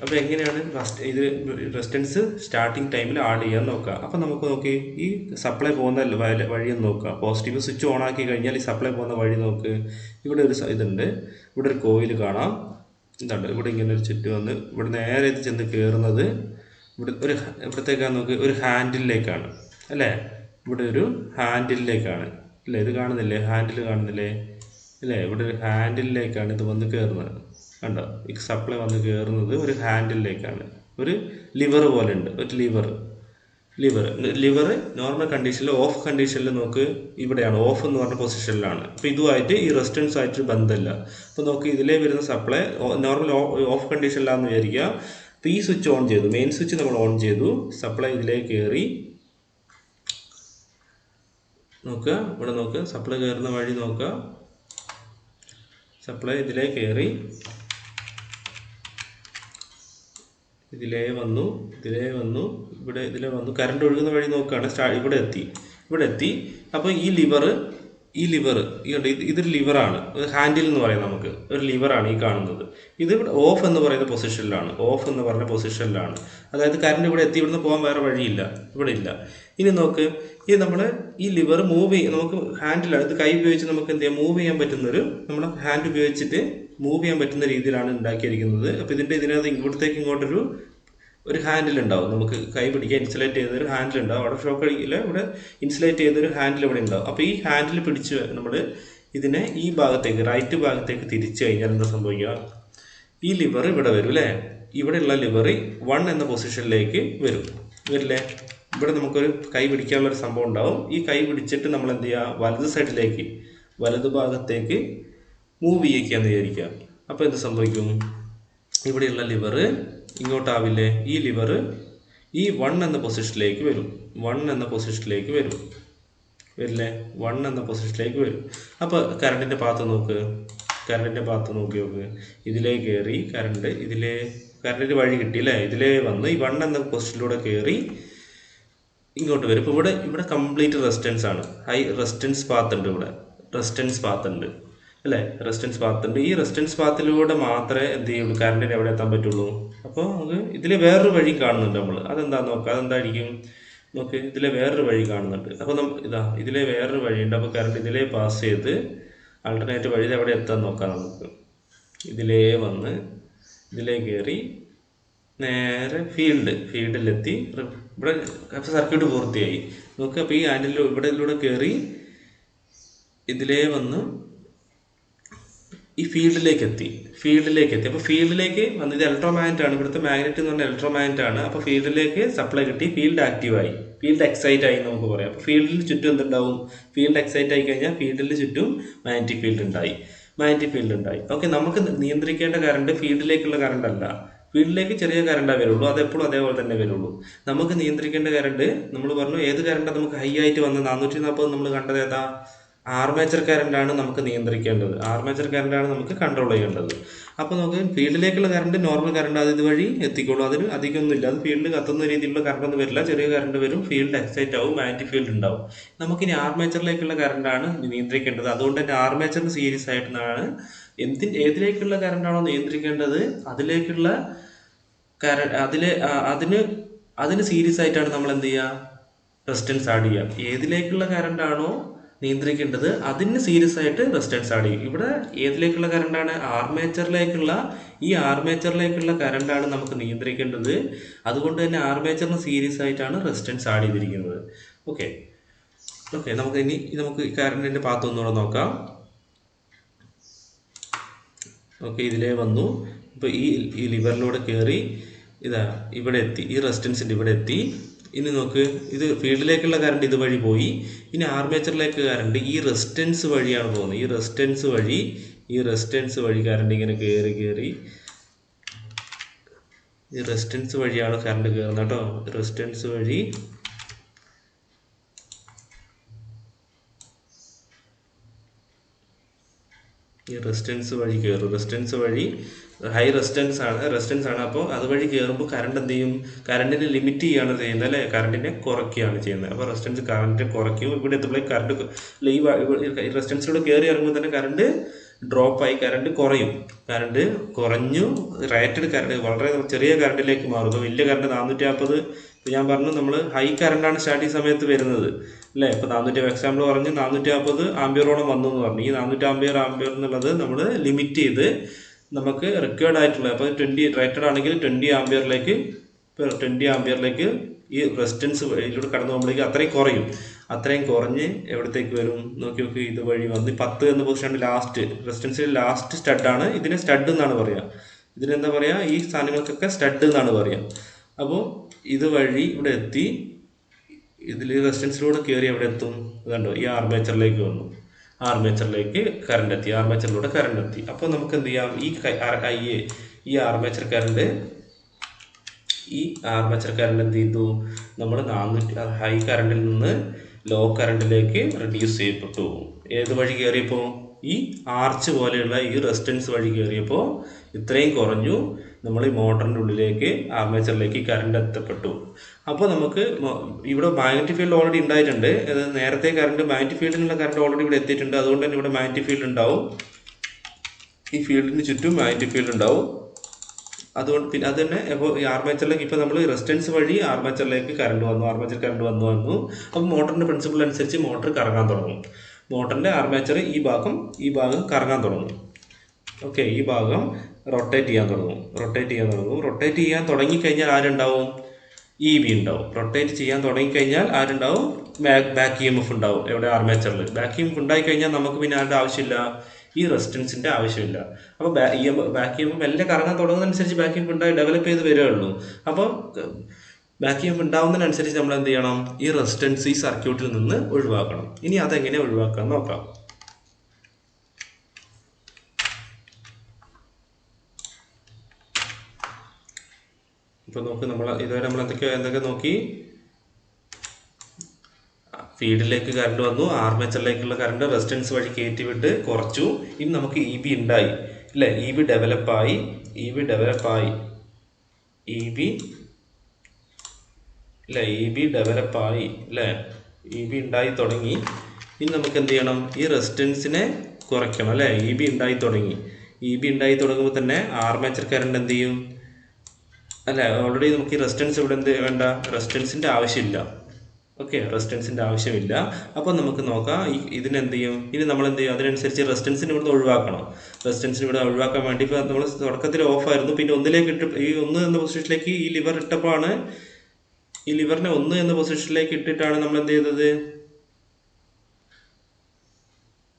അപ്പോൾ എങ്ങനെയാണ് ഇത് റെസിസ്റ്റൻസ് സ്റ്റാർട്ടിങ് ടൈമിൽ ആഡ് ചെയ്യാൻ നോക്കുക. അപ്പോൾ നമുക്ക് നോക്കി ഈ സപ്ലൈ പോകുന്ന വഴിയൊന്ന് നോക്കുക. പോസിറ്റീവ് സ്വിച്ച് ഓൺ ആക്കി കഴിഞ്ഞാൽ ഈ സപ്ലൈ പോകുന്ന വഴി നോക്ക്. ഇവിടെ ഒരു ഇതുണ്ട്. ഇവിടെ ഒരു കോയിൽ കാണാം. ഇതുണ്ട്. ഇവിടെ ഇങ്ങനെ ഒരു ചുറ്റ് വന്ന് ഇവിടെ നേരെ ഇത് ചെന്ന് കയറുന്നത് ഇവിടത്തേക്കാണ് നോക്ക്. ഒരു ഹാൻഡിലേക്കാണ് അല്ലേ. ഇവിടെ ഒരു ഹാൻഡിലേക്കാണ് അല്ലേ. ഇത് കാണുന്നില്ലേ? ഹാൻഡിൽ കാണുന്നില്ലേ? ഇല്ലേ? ഇവിടെ ഒരു ഹാൻഡിലേക്കാണ് ഇത് വന്ന് കയറുന്നത്. കണ്ടോ? ഈ സപ്ലൈ വന്ന് കയറുന്നത് ഒരു ഹാൻഡിലേക്കാണ്. ഒരു ലിവർ പോലെ ഉണ്ട്. ഒരു ലിവർ. ലിവർ നോർമൽ കണ്ടീഷനിൽ ഓഫ് കണ്ടീഷനിൽ നോക്ക് ഇവിടെയാണ്, ഓഫ് എന്ന് പറഞ്ഞ പൊസിഷനിലാണ്. അപ്പോൾ ഇതുമായിട്ട് ഈ റെസിസ്റ്റൻസ് ആയിട്ട് ബന്ധമില്ല. അപ്പോൾ നോക്ക് ഇതിലേ വരുന്ന സപ്ലൈ നോർമൽ ഓഫ് കണ്ടീഷനിലാണെന്ന് വിചാരിക്കുക. അപ്പോൾ ഈ സ്വിച്ച് ഓൺ ചെയ്തു, മെയിൻ സ്വിച്ച് നമ്മൾ ഓൺ ചെയ്തു, സപ്ലൈ ഇതിലേക്ക് കയറി. നോക്കുക ഇവിടെ നോക്കുക, സപ്ലൈ കയറുന്ന വഴി നോക്കുക, സപ്ലൈ ഇതിലേ കയറി, ഇതിലേ വന്നു, ഇതിലേ വന്നു, കറണ്ട് ഒഴുകുന്ന വഴി നോക്കുകയാണ്, ഇവിടെ എത്തി. അപ്പോൾ ഈ ലിവർ ഇതൊരു ലിവറാണ്, ഹാൻഡിൽ എന്ന് പറയാം, നമുക്ക് ഒരു ലിവറാണ് ഈ കാണുന്നത്. ഇത് ഇവിടെ ഓഫ് എന്ന് പറയുന്ന പൊസിഷനിലാണ്, അതായത് കറണ്ട് ഇവിടെ എത്തി, ഇവിടുന്ന് പോകാൻ വേറെ വഴിയില്ല, ഇവിടെ ഇല്ല. ഇനി നോക്ക്, ഇത് നമ്മൾ ഈ ലിവർ മൂവ് ചെയ്യും, നമുക്ക് ഹാൻഡിലാണ്, ഇത് കൈ ഉപയോഗിച്ച് നമുക്ക് എന്ത് ചെയ്യാം, മൂവ് ചെയ്യാൻ പറ്റുന്നൊരു, നമ്മുടെ ഹാൻഡ് ഉപയോഗിച്ചിട്ട് മൂവ് ചെയ്യാൻ പറ്റുന്ന രീതിയിലാണ് ഉണ്ടാക്കിയിരിക്കുന്നത്. അപ്പോൾ ഇതിനകത്ത് ഇവിടത്തേക്ക് ഇങ്ങോട്ടൊരു ഹാൻഡിൽ ഉണ്ടാവും, നമുക്ക് കൈ പിടിക്കാൻ ഇൻസുലേറ്റ് ചെയ്തൊരു ഹാൻഡിൽ ഉണ്ടാവും, അവിടെ ഷോക്ക് അടിക്കില്ല, ഇവിടെ ഇൻസുലേറ്റ് ചെയ്തൊരു ഹാൻഡിൽ ഇവിടെ ഉണ്ടാവും. അപ്പോൾ ഈ ഹാൻഡിൽ പിടിച്ച് നമ്മൾ ഇതിനെ ഈ ഭാഗത്തേക്ക്, റൈറ്റ് ഭാഗത്തേക്ക് തിരിച്ചു കഴിഞ്ഞാൽ എന്താ സംഭവിക്കുക, ഈ ലിവർ ഇവിടെ വരും അല്ലേ, ഇവിടെയുള്ള ലിവർ 1 എന്ന പൊസിഷനിലേക്ക് വരില്ലേ. ഇവിടെ നമുക്കൊരു കൈ പിടിക്കാനുള്ളൊരു സംഭവം ഉണ്ടാവും. ഈ കൈ പിടിച്ചിട്ട് നമ്മൾ എന്ത് ചെയ്യുക, വലതു ഭാഗത്തേക്ക് മൂവ് ചെയ്യിക്കാന്ന് വിചാരിക്കുക. അപ്പോൾ എന്ത് സംഭവിക്കും, ഇവിടെയുള്ള ലിവർ ഇങ്ങോട്ടാവില്ലേ, ഈ ലിവർ ഈ 1 എന്ന പൊസിഷനിലേക്ക് വരും, വരില്ലേ, 1 എന്ന പൊസിഷനിലേക്ക് വരും. അപ്പോൾ കറണ്ടിൻ്റെ പാത്ത് നോക്ക്, ഇതിലേ കയറി കറണ്ടിൻ്റെ വഴി കിട്ടി അല്ലേ, ഇതിലേ വന്ന് ഈ 1 എന്ന പൊസിഷനിലൂടെ കയറി ഇങ്ങോട്ട് വരും. ഇപ്പോൾ ഇവിടെ കംപ്ലീറ്റ് റെസിസ്റ്റൻസ് ആണ്, ഹൈ റെസിസ്റ്റൻസ് പാത്ത് ഉണ്ട്, ഇവിടെ റെസിസ്റ്റൻസ് പാത്ത് ഉണ്ട് അല്ലേ, ഈ റെസിസ്റ്റൻസ് പാത്തിലൂടെ മാത്രമേ എന്ത് ചെയ്യുള്ളൂ, കറണ്ടിന് എവിടെ എത്താൻ പറ്റുള്ളൂ. അപ്പോൾ നമുക്ക് ഇതിൽ വേറൊരു വഴി കാണുന്നുണ്ട് നമ്മൾ, അതെന്താന്ന് നോക്കാം, അതെന്തായിരിക്കും നോക്ക്, ഇതിലെ വേറൊരു വഴി കാണുന്നുണ്ട്. അപ്പോൾ ഇതിലെ വേറൊരു വഴിയുണ്ട്. അപ്പോൾ കറണ്ട് ഇതിലേ പാസ് ചെയ്ത് ആൾട്ടർനേറ്റ് വഴി എവിടെ എത്താൻ നോക്കാം നമുക്ക്. ഇതിലേ വന്ന് ഇതിലേ കയറി നേരെ ഫീൽഡിലെത്തി, ഇവിടെ സർക്യൂട്ട് പൂർത്തിയായി നോക്കുക. അപ്പോൾ ഈ ഹാൻഡിൽ ഇതിലൂടെ കയറി ഇതിലേ വന്ന് ഈ ഫീൽഡിലേക്ക് എത്തി. അപ്പോൾ ഫീൽഡിലേക്ക് വന്ന്, ഇത് ഇലക്ട്രോമാഗ്നറ്റ് ആണ്, ഇവിടുത്തെ മാഗ്നറ്റ് എന്ന് പറഞ്ഞാൽ ഇലക്ട്രോമാഗ്നറ്റ് ആണ്. അപ്പോൾ ഫീൽഡിലേക്ക് സപ്ലൈ കിട്ടി, ഫീൽഡ് ആക്റ്റീവായി, ഫീൽഡ് എക്സൈറ്റ് ആയി നമുക്ക് പറയാം. അപ്പോൾ ഫീൽഡിന് ചുറ്റും എന്തുണ്ടാവും, ഫീൽഡ് എക്സൈറ്റ് ആയി കഴിഞ്ഞാൽ ഫീൽഡിന് ചുറ്റും മാഗ്നറ്റിക് ഫീൽഡ് ഉണ്ടായി. ഓക്കെ, നമുക്ക് നിയന്ത്രിക്കേണ്ട കറണ്ട് ഫീൽഡിലേക്കുള്ള കറണ്ട് അല്ല, ഫീൽഡിലേക്ക് ചെറിയ കറണ്ടാണ് വരുള്ളൂ, അതെപ്പോഴും അതേപോലെ തന്നെ വരുള്ളൂ. നമുക്ക് നിയന്ത്രിക്കേണ്ട കറണ്ട്, നമ്മൾ പറഞ്ഞു ഏത് കറണ്ടാണ് നമുക്ക് ഹൈ ആയിട്ട് വന്ന് 440 നമ്മൾ കണ്ടത് ഏതാ, ആർമേച്ചർ കറണ്ടാണ് നമുക്ക് നിയന്ത്രിക്കേണ്ടത്, ആർമേച്ചർ കറണ്ടാണ് നമുക്ക് കൺട്രോൾ ചെയ്യേണ്ടത്. അപ്പോൾ നമുക്ക് ഫീൽഡിലേക്കുള്ള കറണ്ട് നോർമൽ കറണ്ട് അത് ഇതുവഴി എത്തിക്കോളൂ, അതിന് അധികമൊന്നുമില്ല, അത് ഫീൽഡ് കത്തുന്ന രീതിയിലുള്ള കറണ്ടൊന്നും വരില്ല, ചെറിയ കറണ്ട് വരും, ഫീൽഡ് എക്സൈറ്റ് ആവും, മാഗ്നറ്റിക് ഫീൽഡ് ഉണ്ടാവും. നമുക്കിനി ആർമേച്ചറിലേക്കുള്ള കറണ്ടാണ് നിയന്ത്രിക്കേണ്ടത്. അതുകൊണ്ട് തന്നെ ആർമേച്ചറിന് സീരീസ് ആയിട്ടാണ് ഏതിലേക്കുള്ള കറണ്ടാണോ നിയന്ത്രിക്കേണ്ടത് അതിലേക്കുള്ള അതിന് സീരീസ് ആയിട്ടാണ് നമ്മൾ എന്ത് ചെയ്യുക, റെസിസ്റ്റൻസ് ആഡ് ചെയ്യുക. ഏതിലേക്കുള്ള കറണ്ടാണോ നിയന്ത്രിക്കേണ്ടത് അതിന് സീരീസ് ആയിട്ട് റെസിസ്റ്റൻസ് ആഡ് ചെയ്യും. ഇവിടെ ഏതിലേക്കുള്ള കറണ്ടാണ്, ആർമേച്ചറിലേക്കുള്ള കറണ്ടാണ് നമുക്ക് നിയന്ത്രിക്കേണ്ടത്. അതുകൊണ്ട് തന്നെ ആർമേച്ചറിന് സീരീസ് ആയിട്ടാണ് റെസിസ്റ്റൻസ് ആഡ് ചെയ്തിരിക്കുന്നത്. ഓക്കെ, നമുക്ക് ഈ കറണ്ടിൻ്റെ പാത്ത് ഒന്നുകൂടെ നോക്കാം. ഓക്കെ, ഇതിലേ വന്നു, ഇപ്പോൾ ഈ ലിവറിലൂടെ കയറി ഇവിടെ എത്തി, ഈ റെസിസ്റ്റൻസിൻ്റെ ഇവിടെ എത്തി. ഇനി നോക്ക്, ഇത് ഫീൽഡിലേക്കുള്ള കറണ്ട് ഇതുവഴി പോയി. ഇനി ആർമേച്ചറിലേക്ക് കറണ്ട് ഈ റെസിസ്റ്റൻസ് വഴിയാണ് പോകുന്നത്. ഈ റെസിസ്റ്റൻസ് വഴി കറണ്ട് ഇങ്ങനെ കയറി ഈ റെസിസ്റ്റൻസ് വഴിയാണ് കറണ്ട് കയറുന്നത് കേട്ടോ. റെസിസ്റ്റൻസ് വഴി കയറും. റെസിസ്റ്റൻസ് വഴി ഹൈ റെസിസ്റ്റൻസ് ആണ്. അപ്പോൾ അതുവഴി കയറുമ്പോൾ കറണ്ട് എന്ത് ചെയ്യും, കറണ്ടിനെ ലിമിറ്റ് ചെയ്യുകയാണ് ചെയ്യുന്നത് അല്ലേ, കറണ്ടിനെ കുറയ്ക്കുകയാണ് ചെയ്യുന്നത്. അപ്പോൾ റെസിസ്റ്റൻസ് കറണ്ട് കുറയ്ക്കും. ഇവിടെ എത്തുമ്പോൾ കറണ്ട് ഈ റെസിസ്റ്റൻസിലൂടെ കയറി ഇറങ്ങുമ്പോൾ തന്നെ കറണ്ട് ഡ്രോപ്പായി, കറണ്ട് കുറഞ്ഞു. റേറ്റഡ് കറണ്ട് വളരെ ചെറിയ കറണ്ടിലേക്ക് മാറും. ഇപ്പോൾ വലിയ കറണ്ട് 450, ഞാൻ പറഞ്ഞു നമ്മൾ ഹൈ കറണ്ടാണ് സ്റ്റാർട്ടിങ് സമയത്ത് വരുന്നത് അല്ലേ. ഇപ്പോൾ 400 എക്സാമ്പിൾ പറഞ്ഞു 450 ആംബിയറോളം വന്നു എന്ന് പറഞ്ഞു. ഈ 400 ആംബിയർ എന്നുള്ളത് നമ്മൾ ലിമിറ്റ് ചെയ്ത് നമുക്ക് റിക്വയർഡ് ആയിട്ടുള്ള, അപ്പോൾ 20 റേറ്റഡ് ആണെങ്കിൽ 20 ആംബിയറിലേക്ക് ഈ റെസിസ്റ്റൻസ് ഇതിലൂടെ കടന്നു പോകുമ്പോഴേക്കും അത്രയും കുറഞ്ഞ് എവിടത്തേക്ക് വരും നോക്കി. ഇതുവഴി വന്ന് 10 എന്ന പൊസിഷനിൽ റെസിസ്റ്റൻസിൽ ലാസ്റ്റ് സ്റ്റഡാണ്. ഇതിനെ സ്റ്റഡ് എന്നാണ് പറയുക. ഇതിനെന്താ പറയുക, ഈ സാധനങ്ങൾക്കൊക്കെ സ്റ്റഡ് എന്നാണ് പറയുക. അപ്പോൾ ഇതുവഴി ഇവിടെ എത്തി ഇതിൽ റെസിസ്റ്റൻസിലൂടെ കയറി എവിടെ എത്തും? കണ്ടോ, ഈ ആർമേച്ചറിലേക്ക് വന്നു. ആർമേച്ചറിലേക്ക് കറണ്ട് എത്തി, ആർമേച്ചറിലൂടെ കറണ്ട് എത്തി. അപ്പോൾ നമുക്ക് എന്ത് ചെയ്യാം? ഈ ആർമേച്ചർ കറണ്ട് എന്ത് ചെയ്തു? നമ്മൾ 400 ഹൈ കറണ്ടിൽ നിന്ന് ലോ കറണ്ടിലേക്ക് റെഡ്യൂസ് ചെയ്യപ്പെട്ടു. ഏത് വഴി കയറിയപ്പോൾ? ഈ ആർച്ച് പോലെയുള്ള ഈ റെസിസ്റ്റൻസ് വഴി കയറിയപ്പോൾ ഇത്രയും കുറഞ്ഞു. നമ്മൾ ഈ മോട്ടറിൻ്റെ ഉള്ളിലേക്ക് ആർമേച്ചറിലേക്ക് കറണ്ട് എത്തപ്പെട്ടു. അപ്പോൾ നമുക്ക് ഇവിടെ മാഗ്നറ്റിക് ഫീൽഡ് ഓൾറെഡി ഉണ്ടായിട്ടുണ്ട്. അത് നേരത്തെ മാഗ്നറ്റിക് ഫീൽഡിനുള്ള കറണ്ട് ഓൾറെഡി ഇവിടെ എത്തിയിട്ടുണ്ട്. അതുകൊണ്ട് തന്നെ ഇവിടെ മാഗ്നറ്റിക് ഫീൽഡ് ഉണ്ടാവും. ഈ ഫീൽഡിന് ചുറ്റും മാഗ്നറ്റിക് ഫീൽഡ് ഉണ്ടാവും. അതുകൊണ്ട് പിന്നെ അത് തന്നെ ഇപ്പോൾ ഈ ആർമേച്ചറിലേക്ക് ഇപ്പോൾ നമ്മൾ റെസിസ്റ്റൻസ് വഴി ആർമേച്ചറിലേക്ക് ആർമേച്ചർ കറണ്ട് വന്നു. അപ്പോൾ മോട്ടറിൻ്റെ പ്രിൻസിപ്പിൾ അനുസരിച്ച് മോട്ടർ കറങ്ങാൻ തുടങ്ങും. മോട്ടറിൻ്റെ ആർമേച്ചർ ഈ ഭാഗം കറങ്ങാൻ തുടങ്ങും. ഓക്കെ, ഈ ഭാഗം റൊട്ടേറ്റ് ചെയ്യാൻ തുടങ്ങും. റൊട്ടേറ്റ് ചെയ്യാൻ തുടങ്ങിക്കഴിഞ്ഞാൽ ആരുണ്ടാവും? EB ഉണ്ടാവും. റൊട്ടേറ്റ് ചെയ്യാൻ തുടങ്ങിക്കഴിഞ്ഞാൽ ആരുണ്ടാവും? ബാക്ക് EMF ഉണ്ടാവും. എവിടെ? ആർമേച്ചറിൽ. ബാക്ക് EMF ഉണ്ടായിക്കഴിഞ്ഞാൽ നമുക്ക് പിന്നെ ആരുടെ ആവശ്യമില്ല? ഈ റെസിസ്റ്റൻസിൻ്റെ ആവശ്യമില്ല. അപ്പോൾ ബാക്ക് EMF മെല്ലെ കറങ്ങാൻ തുടങ്ങുന്നതനുസരിച്ച് ബാക്ക് EMF ഉണ്ടായി ഡെവലപ്പ് ചെയ്ത് വരികയുള്ളൂ. അപ്പോൾ ബാക്ക് EMF ഉണ്ടാവുന്നതിനനുസരിച്ച് നമ്മൾ എന്ത് ചെയ്യണം? ഈ റെസിസ്റ്റൻസ് ഈ സർക്യൂട്ടിൽ നിന്ന് ഒഴിവാക്കണം. ഇനി അതെങ്ങനെ ഒഴിവാക്കാൻ നോക്കാം. ഇപ്പോൾ നോക്ക്, ഇതുവരെ നമ്മൾ എന്തൊക്കെ നോക്കി? ഫീൽഡിലേക്ക് കറണ്ട് വന്നു, ആർമേച്ചറിലേക്കുള്ള കറണ്ട് റെസിസ്റ്റൻസ് വഴി കയറ്റി വിട്ട് കുറച്ചു. ഇനി നമുക്ക് EB ഉണ്ടായി അല്ലേ? EB ഡെവലപ്പായി അല്ലേ? EB ഉണ്ടായി തുടങ്ങി. ഇനി നമുക്ക് എന്ത് ചെയ്യണം? ഈ റെസിസ്റ്റൻസിനെ കുറയ്ക്കണം അല്ലേ? EB ഉണ്ടായി തുടങ്ങുമ്പോൾ തന്നെ ആർമേച്ചർ കറണ്ട് എന്ത് ചെയ്യും അല്ലേ? ഓൾറെഡി നമുക്ക് ഈ റെസിസ്റ്റൻസ് ഇവിടെ വേണ്ട, റെസിസ്റ്റൻസിൻ്റെ ആവശ്യമില്ല. ഓക്കെ, റെസിസ്റ്റൻസിൻ്റെ ആവശ്യമില്ല. അപ്പോൾ നമുക്ക് നോക്കാം ഇതിനെന്ത് ചെയ്യും. ഇനി നമ്മൾ എന്ത് ചെയ്യും? അതിനനുസരിച്ച് റെസിസ്റ്റൻസിന് ഇവിടുന്ന് ഒഴിവാക്കണം. ഇവിടെ ഒഴിവാക്കാൻ വേണ്ടി ഇപ്പോൾ നമ്മൾ തുടക്കത്തിൽ ഓഫായിരുന്നു. പിന്നെ 1 എന്ന പൊസിഷനിലേക്ക് ഈ ലിവർ ഇട്ടപ്പോഴാണ്, ഈ ലിവറിനെ 1 എന്ന പൊസിഷനിലേക്ക് ഇട്ടിട്ടാണ് നമ്മൾ എന്ത് ചെയ്തത്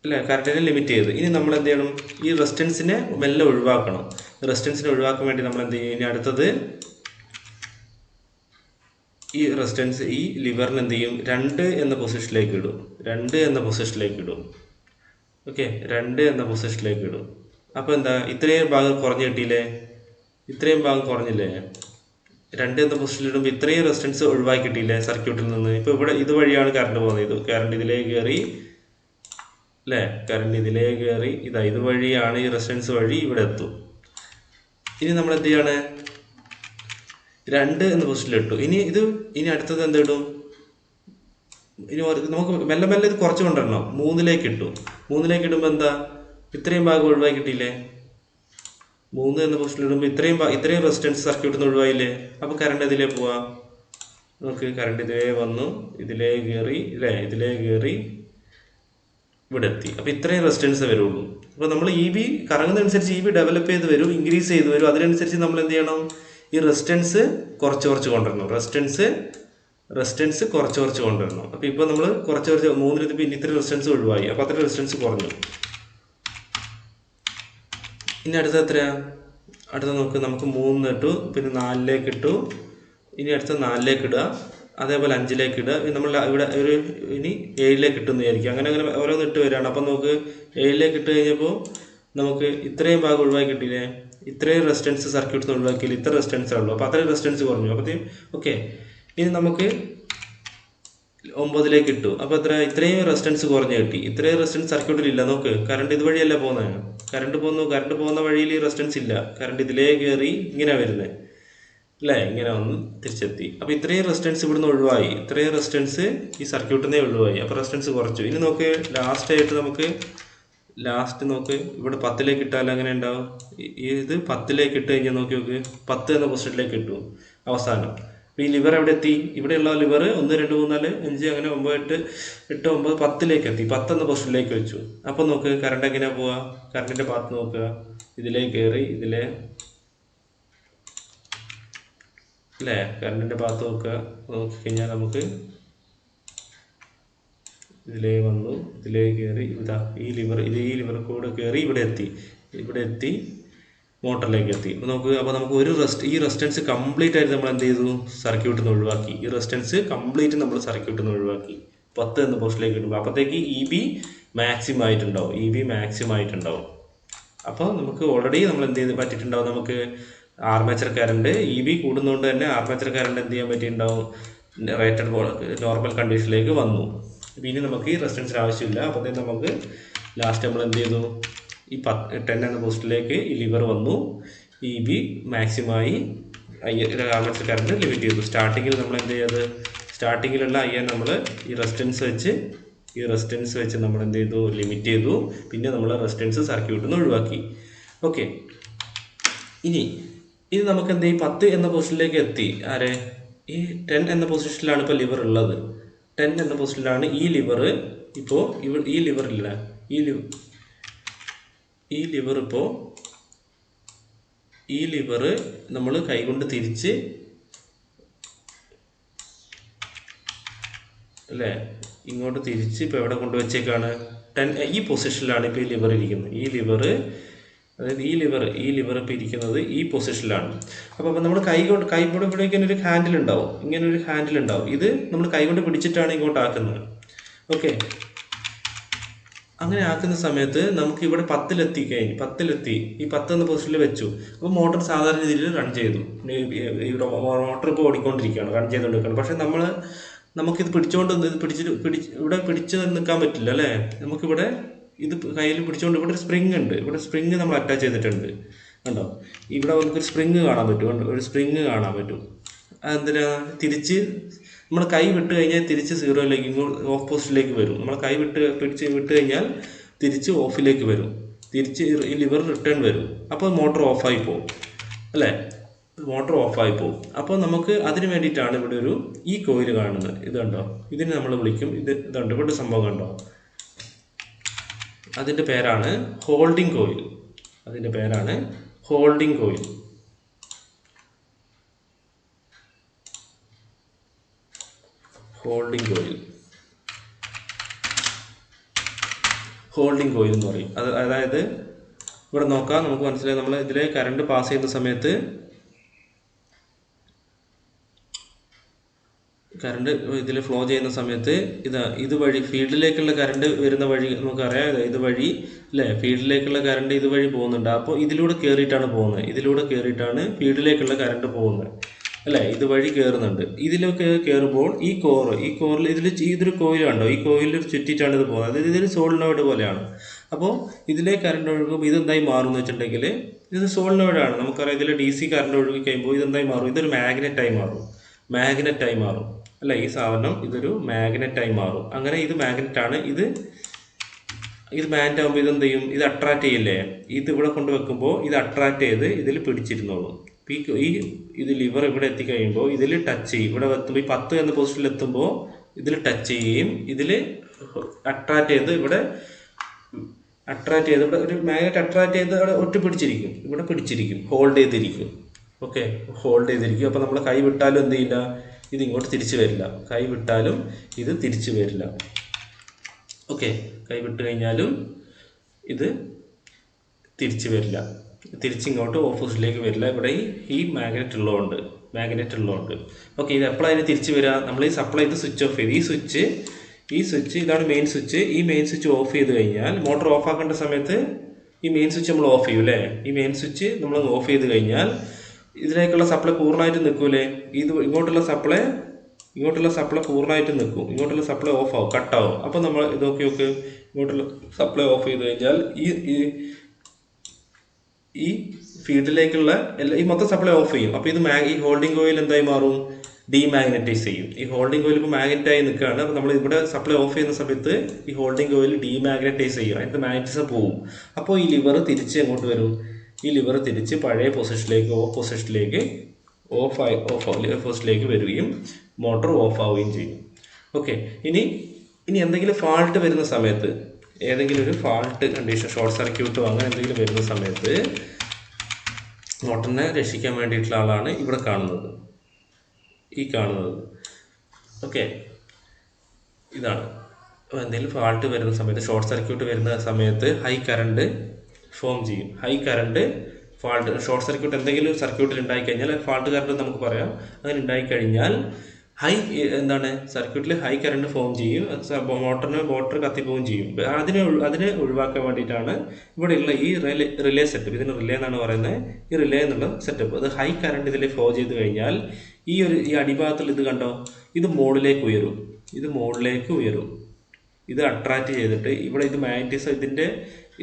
അല്ലേ? കറണ്ടിനെ ലിമിറ്റ് ചെയ്ത്. ഇനി നമ്മൾ എന്ത് ചെയ്യണം? ഈ റെസിസ്റ്റൻസിനെ മെല്ലെ ഒഴിവാക്കണം. റെസിസ്റ്റൻസിനെ ഒഴിവാക്കാൻ വേണ്ടി നമ്മൾ എന്ത് ചെയ്യും? ഇനി അടുത്തത് ഈ റെസിസ്റ്റൻസ് ഈ ലിവറിന് എന്ത് ചെയ്യും? 2 എന്ന പൊസിഷനിലേക്ക് ഇടും. ഓക്കെ, 2 എന്ന പൊസിഷനിലേക്ക് ഇടും. അപ്പോൾ എന്താ? ഇത്രയും ഭാഗം കുറഞ്ഞ് കിട്ടിയില്ലേ? ഇത്രയും ഭാഗം കുറഞ്ഞില്ലേ? 2 എന്ന പൊസിഷനിൽ ഇടുമ്പോൾ ഇത്രയും റെസിസ്റ്റൻസ് ഒഴിവാക്കി കിട്ടിയില്ലേ സർക്യൂട്ടിൽ നിന്ന്? ഇപ്പോൾ ഇവിടെ ഇതുവഴിയാണ് കറണ്ട് പോകുന്നത്. കറണ്ട് ഇതിലേക്ക് കയറി അല്ലേ? ഇതുവഴിയാണ് ഈ റെസിസ്റ്റൻസ് വഴി ഇവിടെ എത്തും. ഇനി നമ്മൾ എന്ത് ചെയ്യാണ്? 2 എന്ന പൊസിഷനിൽ ഇട്ടു. ഇനി അടുത്തത് എന്ത് ഇടും? ഇനി നമുക്ക് മെല്ലെ ഇത് കുറച്ച് കൊണ്ടുവരണം. 3ലേക്ക് ഇട്ടു. 3ലേക്ക് ഇടുമ്പോൾ എന്താ? ഇത്രയും ഭാഗം ഒഴിവാക്കി കിട്ടിയില്ലേ? 3 എന്ന പൊസിഷനിൽ ഇടുമ്പോൾ ഇത്രയും റെസിസ്റ്റൻസ് സർക്യൂട്ടിൽ നിന്ന് ഒഴിവായില്ലേ? അപ്പോൾ കറണ്ട് ഇതിലേ പോവാ. നമുക്ക് കറണ്ട് ഇതിലേ വന്നു, ഇതിലേ കയറി ഇവിടെ എത്തി. അപ്പോൾ ഇത്രയും റെസിസ്റ്റൻസ് വരുള്ളൂ. അപ്പോൾ നമ്മൾ EB കറങ്ങുന്നതനുസരിച്ച് EB ഡെവലപ്പ് ചെയ്ത് വരും, ഇൻക്രീസ് ചെയ്ത് വരും. അതിനനുസരിച്ച് നമ്മൾ എന്ത് ചെയ്യണം? ഈ റെസിസ്റ്റൻസ് കുറച്ച് കൊണ്ടുവരണം. റെസിസ്റ്റൻസ് കുറച്ച് കൊണ്ടുവരണം. അപ്പോൾ ഇപ്പോൾ നമ്മൾ കുറച്ച് 3 പിന്നെ ഇത്ര റെസിസ്റ്റൻസ് ഒഴിവായി. അപ്പോൾ അത്ര റെസിസ്റ്റൻസ് കുറഞ്ഞു. ഇനി അടുത്ത നോക്ക്, നമുക്ക് 3 ഇട്ടു, പിന്നെ 4ലേക്ക് ഇട്ടു. ഇനി അടുത്ത 4ലേക്ക് ഇടുക, അതേപോലെ 5ലേക്ക് ഇടുക. നമ്മൾ ഇവിടെ ഇനി 7ലേക്ക് ഇട്ടെന്ന് വിചാരിക്കുക. അങ്ങനെ ഓരോന്ന് ഇട്ട് വരികയാണ്. അപ്പം നമുക്ക് 7ലേക്ക് ഇട്ട് കഴിഞ്ഞപ്പോൾ നമുക്ക് ഇത്രയും ഭാഗം ഒഴിവാക്കി കിട്ടിയില്ലേ? ഇത്രയും റെസിസ്റ്റൻസ് സർക്യൂട്ടിൽ നിന്ന് ഒഴിവാക്കിയില്ല, ഇത്ര റെസിസ്റ്റൻസേ ഉള്ളൂ. അപ്പോൾ അത്രയും റെസിസ്റ്റൻസ് കുറഞ്ഞു. അപ്പോഴത്തേക്കും ഓക്കെ, ഇനി നമുക്ക് 9ലേക്ക് ഇട്ടു. അപ്പോൾ ഇത്രയും റെസിസ്റ്റൻസ് കുറഞ്ഞ് കിട്ടി. ഇത്രയും റെസിസ്റ്റൻസ് സർക്യൂട്ടിലില്ല. നോക്ക്, കറണ്ട് ഇതുവഴിയല്ല പോകുന്നത്. കറണ്ട് പോകുന്ന വഴിയിൽ റെസിസ്റ്റൻസ് ഇല്ല. കറണ്ട് ഇതിലേ കയറി ഇങ്ങനെ വരുന്നത് അല്ലേ? ഇങ്ങനെ വന്ന് തിരിച്ചെത്തി. അപ്പോൾ ഇത്രയും റെസിസ്റ്റൻസ് ഇവിടുന്ന് ഒഴിവായി. ഇത്രയും റെസിസ്റ്റൻസ് ഈ സർക്യൂട്ടിൽ നിന്നേ ഒഴിവായി. അപ്പോൾ റെസിസ്റ്റൻസ് കുറച്ചു. ഇനി നോക്ക്, ലാസ്റ്റ് നോക്ക്, ഇവിടെ 10ലേക്ക് ഇട്ടാൽ അങ്ങനെ ഉണ്ടാവും. ഇത് 10ലേക്ക് ഇട്ട് കഴിഞ്ഞാൽ നോക്ക് 10 എന്ന പൊസിഷനിലേക്ക് ഇട്ടു അവസാനം. അപ്പോൾ ഈ ലിവർ എവിടെ എത്തി? ഇവിടെയുള്ള ലിവർ 1 2 3 4 5 അങ്ങനെ 9 8 9 10ലേക്ക് എത്തി. 10 എന്ന പൊസിഷനിലേക്ക് വെച്ചു. അപ്പോൾ നോക്ക്, കറണ്ട് എങ്ങനെയാണ് പോവുക? കറണ്ടിൻ്റെ പാത്ത് നോക്കുക. ഇതിലേക്ക് കയറി അല്ലേ? കറണ്ടിൻ്റെ പാത്ത് നോക്കിക്കഴിഞ്ഞാൽ നമുക്ക് ഇതിലേ വന്നു, ഇതിലേ കയറി ഈ ലിവർ കൂടെ കയറി ഇവിടെ എത്തി. മോട്ടറിലേക്ക് എത്തി. അപ്പോൾ നമുക്ക് ഈ റെസിസ്റ്റൻസ് കംപ്ലീറ്റ് ആയിട്ട് നമ്മൾ എന്ത് ചെയ്തു, സർക്യൂട്ടിൽ നിന്ന് ഒഴിവാക്കി. ഈ റെസിസ്റ്റൻസ് കംപ്ലീറ്റ് നമ്മൾ സർക്യൂട്ടിൽ നിന്ന് ഒഴിവാക്കി 10 എന്ന പൊസിഷനിലേക്ക് ഇടുമ്പോൾ അപ്പോഴത്തേക്ക് EB മാക്സിമം ആയിട്ടുണ്ടാവും. അപ്പോൾ നമുക്ക് ഓൾറെഡി നമ്മൾ എന്ത് ചെയ്ത് പറ്റിയിട്ടുണ്ടാവും, നമുക്ക് ആർമേച്ചർ കറണ്ട് EB കൂടുന്നതുകൊണ്ട് തന്നെ ആർമേച്ചർ കറണ്ട് എന്ത് ചെയ്യാൻ പറ്റിയിട്ടുണ്ടാവും, റേറ്റഡ് നോർമൽ കണ്ടീഷനിലേക്ക് വന്നു. ഇനി നമുക്ക് ഈ റെസിസ്റ്റൻസിന് ആവശ്യമില്ല. അപ്പോഴത്തേക്ക് നമുക്ക് ലാസ്റ്റ് നമ്മൾ എന്ത് ചെയ്തു, ഈ 10 എന്ന പോസ്റ്റിലേക്ക് ഈ ലിവർ വന്നു, EB മാക്സിമമായി ആർമേച്ചർ കറണ്ട് ലിമിറ്റ് ചെയ്തു. സ്റ്റാർട്ടിങ്ങിൽ നമ്മൾ എന്ത് ചെയ്തത്, സ്റ്റാർട്ടിങ്ങിലുള്ള IN നമ്മൾ ഈ റെസിസ്റ്റൻസ് വെച്ച് നമ്മൾ എന്ത് ചെയ്തു, ലിമിറ്റ് ചെയ്തു. പിന്നെ നമ്മൾ റെസിസ്റ്റൻസ് സർക്യൂട്ടിൽ നിന്ന് ഒഴിവാക്കി. ഓക്കെ, ഇനി നമുക്ക് എന്ത് ചെയ്യും, 10 എന്ന പൊസിഷനിലേക്ക് എത്തി. ഈ 10 എന്ന പൊസിഷനിലാണ് ഇപ്പോൾ ലിവർ ഉള്ളത്. 10 എന്ന പൊസിഷനിലാണ് ഈ ലിവർ. ഇപ്പോൾ ഈ ലിവറില്ല, ഈ ലിവർ നമ്മൾ കൈകൊണ്ട് തിരിച്ച് അല്ലേ, ഇങ്ങോട്ട് തിരിച്ച് ഇപ്പോൾ എവിടെ കൊണ്ടുവച്ചേക്കാണ്, ഈ പൊസിഷനിലാണ് ഇപ്പോൾ ഈ ലിവർ ഇരിക്കുന്നത്. അതായത് ഈ ലിവർ ഇപ്പോൾ ഇരിക്കുന്നത് ഈ പൊസിഷനിലാണ്. അപ്പോൾ നമ്മൾ കൈകൊണ്ട് ഇവിടേക്ക് ഒരു ഹാൻഡിൽ ഉണ്ടാവും, ഇത് നമ്മൾ കൈകൊണ്ട് പിടിച്ചിട്ടാണ് ഇങ്ങോട്ട് ആക്കുന്നത്. ഓക്കെ, അങ്ങനെ ആക്കുന്ന സമയത്ത് നമുക്ക് ഇവിടെ 10 ഈ 10 എന്ന പൊസിഷനിൽ വെച്ചു. അപ്പോൾ മോട്ടർ സാധാരണ രീതിയിൽ റൺ ചെയ്തു. ഇവിടെ മോട്ടർ ഇപ്പോൾ ഓടിക്കൊണ്ടിരിക്കുകയാണ്, റൺ ചെയ്തുകൊണ്ടിരിക്കുകയാണ്. പക്ഷേ നമുക്കിത് ഇവിടെ പിടിച്ച് നിൽക്കാൻ പറ്റില്ല അല്ലേ. നമുക്കിവിടെ ഇത് കയ്യിൽ പിടിച്ചുകൊണ്ട് ഇവിടെ ഒരു സ്പ്രിങ് ഉണ്ട്, സ്പ്രിങ് നമ്മൾ അറ്റാച്ച് ചെയ്തിട്ടുണ്ട് കണ്ടോ. ഇവിടെ നമുക്കൊരു സ്പ്രിങ് കാണാൻ പറ്റും. അതെന്തിനാ, തിരിച്ച് നമ്മൾ കൈ വിട്ട് കഴിഞ്ഞാൽ തിരിച്ച് സീറോയിലേക്ക് ഓഫ് പൊസിഷനിലേക്ക് വരും. നമ്മൾ കൈ വിട്ട് കഴിഞ്ഞാൽ തിരിച്ച് ഓഫിലേക്ക് വരും, തിരിച്ച് ഈ ലിവർ റിട്ടേൺ വരും. അപ്പോൾ മോട്ടർ ഓഫായി പോകും അല്ലേ, അപ്പോൾ നമുക്ക് അതിന് വേണ്ടിയിട്ടാണ് ഇവിടെ ഈ കോയിൽ കാണുന്നത്. ഇത് കണ്ടോ, ഇതിന് നമ്മൾ വിളിക്കും, ഇതുണ്ട് ഇവിടെ സംഭവം കണ്ടോ, അതിൻ്റെ പേരാണ് ഹോൾഡിംഗ് കോയിൽ. ഹോൾഡിംഗ് കോയിൽ എന്ന് പറയും. അതായത് ഇവിടെ നോക്കാം, നമുക്ക് മനസ്സിലായി. നമ്മൾ ഇതിലെ കറണ്ട് പാസ് ചെയ്യുന്ന സമയത്ത് ഫ്ലോ ചെയ്യുന്ന സമയത്ത് ഇതുവഴി ഫീൽഡിലേക്കുള്ള കറണ്ട് വരുന്ന വഴി നമുക്കറിയാം. ഇതുവഴി അല്ലേ, ഫീൽഡിലേക്കുള്ള കറണ്ട് ഇതുവഴി പോകുന്നുണ്ട്. അപ്പോൾ ഇതിലൂടെ കയറിയിട്ടാണ് ഫീൽഡിലേക്കുള്ള കറണ്ട് പോകുന്നത് അല്ലേ. ഇതുവഴി കയറുന്നുണ്ട്. ഇതിലൊക്കെ കയറുമ്പോൾ ഈ കോറിൽ ഇതൊരു കോയിൽ കണ്ടോ, ഈ കോയിൽ ചുറ്റിയിട്ടാണ് ഇത് പോകുന്നത്. അതായത് ഇതൊരു സോളിനോയിഡ് പോലെയാണ്. അപ്പോൾ ഇതിലെ കറണ്ട് ഒഴുകുമ്പോൾ ഇതെന്തായി മാറും എന്ന് വെച്ചിട്ടുണ്ടെങ്കിൽ, ഇത് സോളിനോയിഡാണ്. നമുക്കറിയാം, ഇതിൽ DC കറണ്ട് ഒഴുകി കഴിയുമ്പോൾ ഇതെന്തായി മാറും, ഇതൊരു മാഗ്നറ്റായി മാറും അല്ല. ഈ സാധനം ഇതൊരു മാഗ്നറ്റായി മാറും. അങ്ങനെ ഇത് മാഗ്നറ്റാണ്. ഇത് മാഗ്നറ്റ് ആകുമ്പോൾ ഇതെന്ത് ചെയ്യും, ഇത് അട്രാക്ട് ചെയ്യില്ലേ. ഇത് ഇവിടെ കൊണ്ടുവെക്കുമ്പോൾ ഇത് അട്രാക്ട് ചെയ്ത് ഇതിൽ പിടിച്ചിരുന്നോളും. ഇത് ലിവർ ഇവിടെ എത്തിക്കഴിയുമ്പോൾ ഇതിൽ ടച്ച് ചെയ്യും. ഇവിടെ എത്തുമ്പോൾ ഈ 10 എന്ന പൊസിഷനിൽ എത്തുമ്പോൾ ഇതിൽ ടച്ച് ചെയ്യുകയും ഇതിൽ അട്രാക്ട് ചെയ്ത് ഇവിടെ ഒരു മാഗ്നറ്റ് അട്രാക്ട് ചെയ്ത് അവിടെ ഇവിടെ പിടിച്ചിരിക്കും, ഹോൾഡ് ചെയ്തിരിക്കും. ഓക്കെ, അപ്പോൾ നമ്മൾ കൈ വിട്ടാലും എന്ത് ചെയ്യില്ല, ഇത് ഇങ്ങോട്ട് തിരിച്ചു വരില്ല. കൈ വിട്ടാലും ഇത് തിരിച്ചു വരില്ല. ഓക്കെ, കൈ വിട്ട് കഴിഞ്ഞാലും ഇത് തിരിച്ചു വരില്ല, തിരിച്ചിങ്ങോട്ട് ഓപ്പോസിറ്റിലേക്ക് വരില്ല. ഇവിടെ ഈ മാഗ്നറ്റ് ഉള്ളതുകൊണ്ട്. ഓക്കെ, ഇത് എപ്പോഴാണ് തിരിച്ചു വരിക, നമ്മൾ ഈ സപ്ലൈ സ്വിച്ച് ഓഫ് ചെയ്ത് ഈ സ്വിച്ച് ഇതാണ് മെയിൻ സ്വിച്ച്. ഈ മെയിൻ സ്വിച്ച് ഓഫ് ചെയ്ത് കഴിഞ്ഞാൽ മോട്ടോർ ഓഫ് ആക്കേണ്ട സമയത്ത് ഈ മെയിൻ സ്വിച്ച് നമ്മൾ ഓഫ് ചെയ്യൂലേ. ഈ മെയിൻ സ്വിച്ച് നമ്മൾ ഓഫ് ചെയ്ത് കഴിഞ്ഞാൽ ഇതിലേക്കുള്ള സപ്ലൈ പൂർണ്ണമായിട്ട് നിൽക്കൂലേ. ഇങ്ങോട്ടുള്ള സപ്ലൈ പൂർണ്ണമായിട്ട് നിൽക്കും, ഇങ്ങോട്ടുള്ള സപ്ലൈ ഓഫ് ആവും, കട്ടാവും. അപ്പോൾ നമ്മൾ നോക്കി ഇങ്ങോട്ടുള്ള സപ്ലൈ ഓഫ് ചെയ്ത് കഴിഞ്ഞാൽ ഈ ഫീൽഡിലേക്കുള്ള ഈ മൊത്തം സപ്ലൈ ഓഫ് ചെയ്യും. അപ്പോൾ ഈ ഹോൾഡിംഗ് കോയിൽ എന്തായി മാറും, ഡീമാഗ്നറ്റൈസ് ചെയ്യും. ഈ ഹോൾഡിംഗ് കോയിൽ ഇപ്പോൾ മാഗ്നറ്റായി നിൽക്കുകയാണ്. അപ്പോൾ നമ്മൾ ഇവിടെ സപ്ലൈ ഓഫ് ചെയ്യുന്ന സമയത്ത് ഈ ഹോൾഡിംഗ് കോയിൽ ഡീമാഗ്നറ്റൈസ് ചെയ്യും, അതിൻ്റെ മാഗ്നറ്റിസം പോവും. അപ്പോൾ ഈ ലിവർ തിരിച്ച് എങ്ങോട്ട് വരും, പഴയ പൊസിഷനിലേക്ക് ഓഫ് വരികയും മോട്ടോർ ഓഫ് ആവുകയും ചെയ്യും. ഓക്കെ, ഇനി എന്തെങ്കിലും ഫാൾട്ട് വരുന്ന സമയത്ത്, ഏതെങ്കിലും ഒരു ഫാൾട്ട് കണ്ടീഷൻ, ഷോർട്ട് സർക്യൂട്ടോ അങ്ങനെ എന്തെങ്കിലും വരുന്ന സമയത്ത് മോട്ടറിനെ രക്ഷിക്കാൻ വേണ്ടിയിട്ടുള്ള ആളാണ് ഇവിടെ കാണുന്നത്. ഓക്കെ, ഇതാണ്. എന്തെങ്കിലും ഫാൾട്ട് വരുന്ന സമയത്ത്, ഷോർട്ട് സർക്യൂട്ട് വരുന്ന സമയത്ത് ഹൈ കറണ്ട് ഫോം ചെയ്യും. High current fault short circuit എന്തെങ്കിലും സർക്യൂട്ടിൽ ഉണ്ടായിക്കഴിഞ്ഞാൽ ഫാൾട്ട് കറണ്ട് നമുക്ക് പറയാം. അങ്ങനെ ഉണ്ടായിക്കഴിഞ്ഞാൽ എന്താണ് സർക്യൂട്ടിൽ ഹൈ കറണ്ട് ഫോം ചെയ്യും, മോട്ടർ കത്തിപ്പോവുകയും ചെയ്യും. അതിനെ ഒഴിവാക്കാൻ വേണ്ടിയിട്ടാണ് ഇവിടെയുള്ള ഈ റിലേ സെറ്റപ്പ്. ഇതിന് റിലേ എന്നാണ് പറയുന്നത്. ഈ റിലേ എന്നുള്ള സെറ്റപ്പ് അത് ഹൈ കറണ്ട് ഇതിൽ ഫ്ലോ ചെയ്ത് കഴിഞ്ഞാൽ ഈ അടിഭാഗത്തിൽ ഇത് കണ്ടോ, ഇത് മുകളിലേക്ക് ഉയരും. ഇത് അട്രാക്റ്റ് ചെയ്തിട്ട് ഇവിടെ ഇത് മാഗ്നറ്റിസം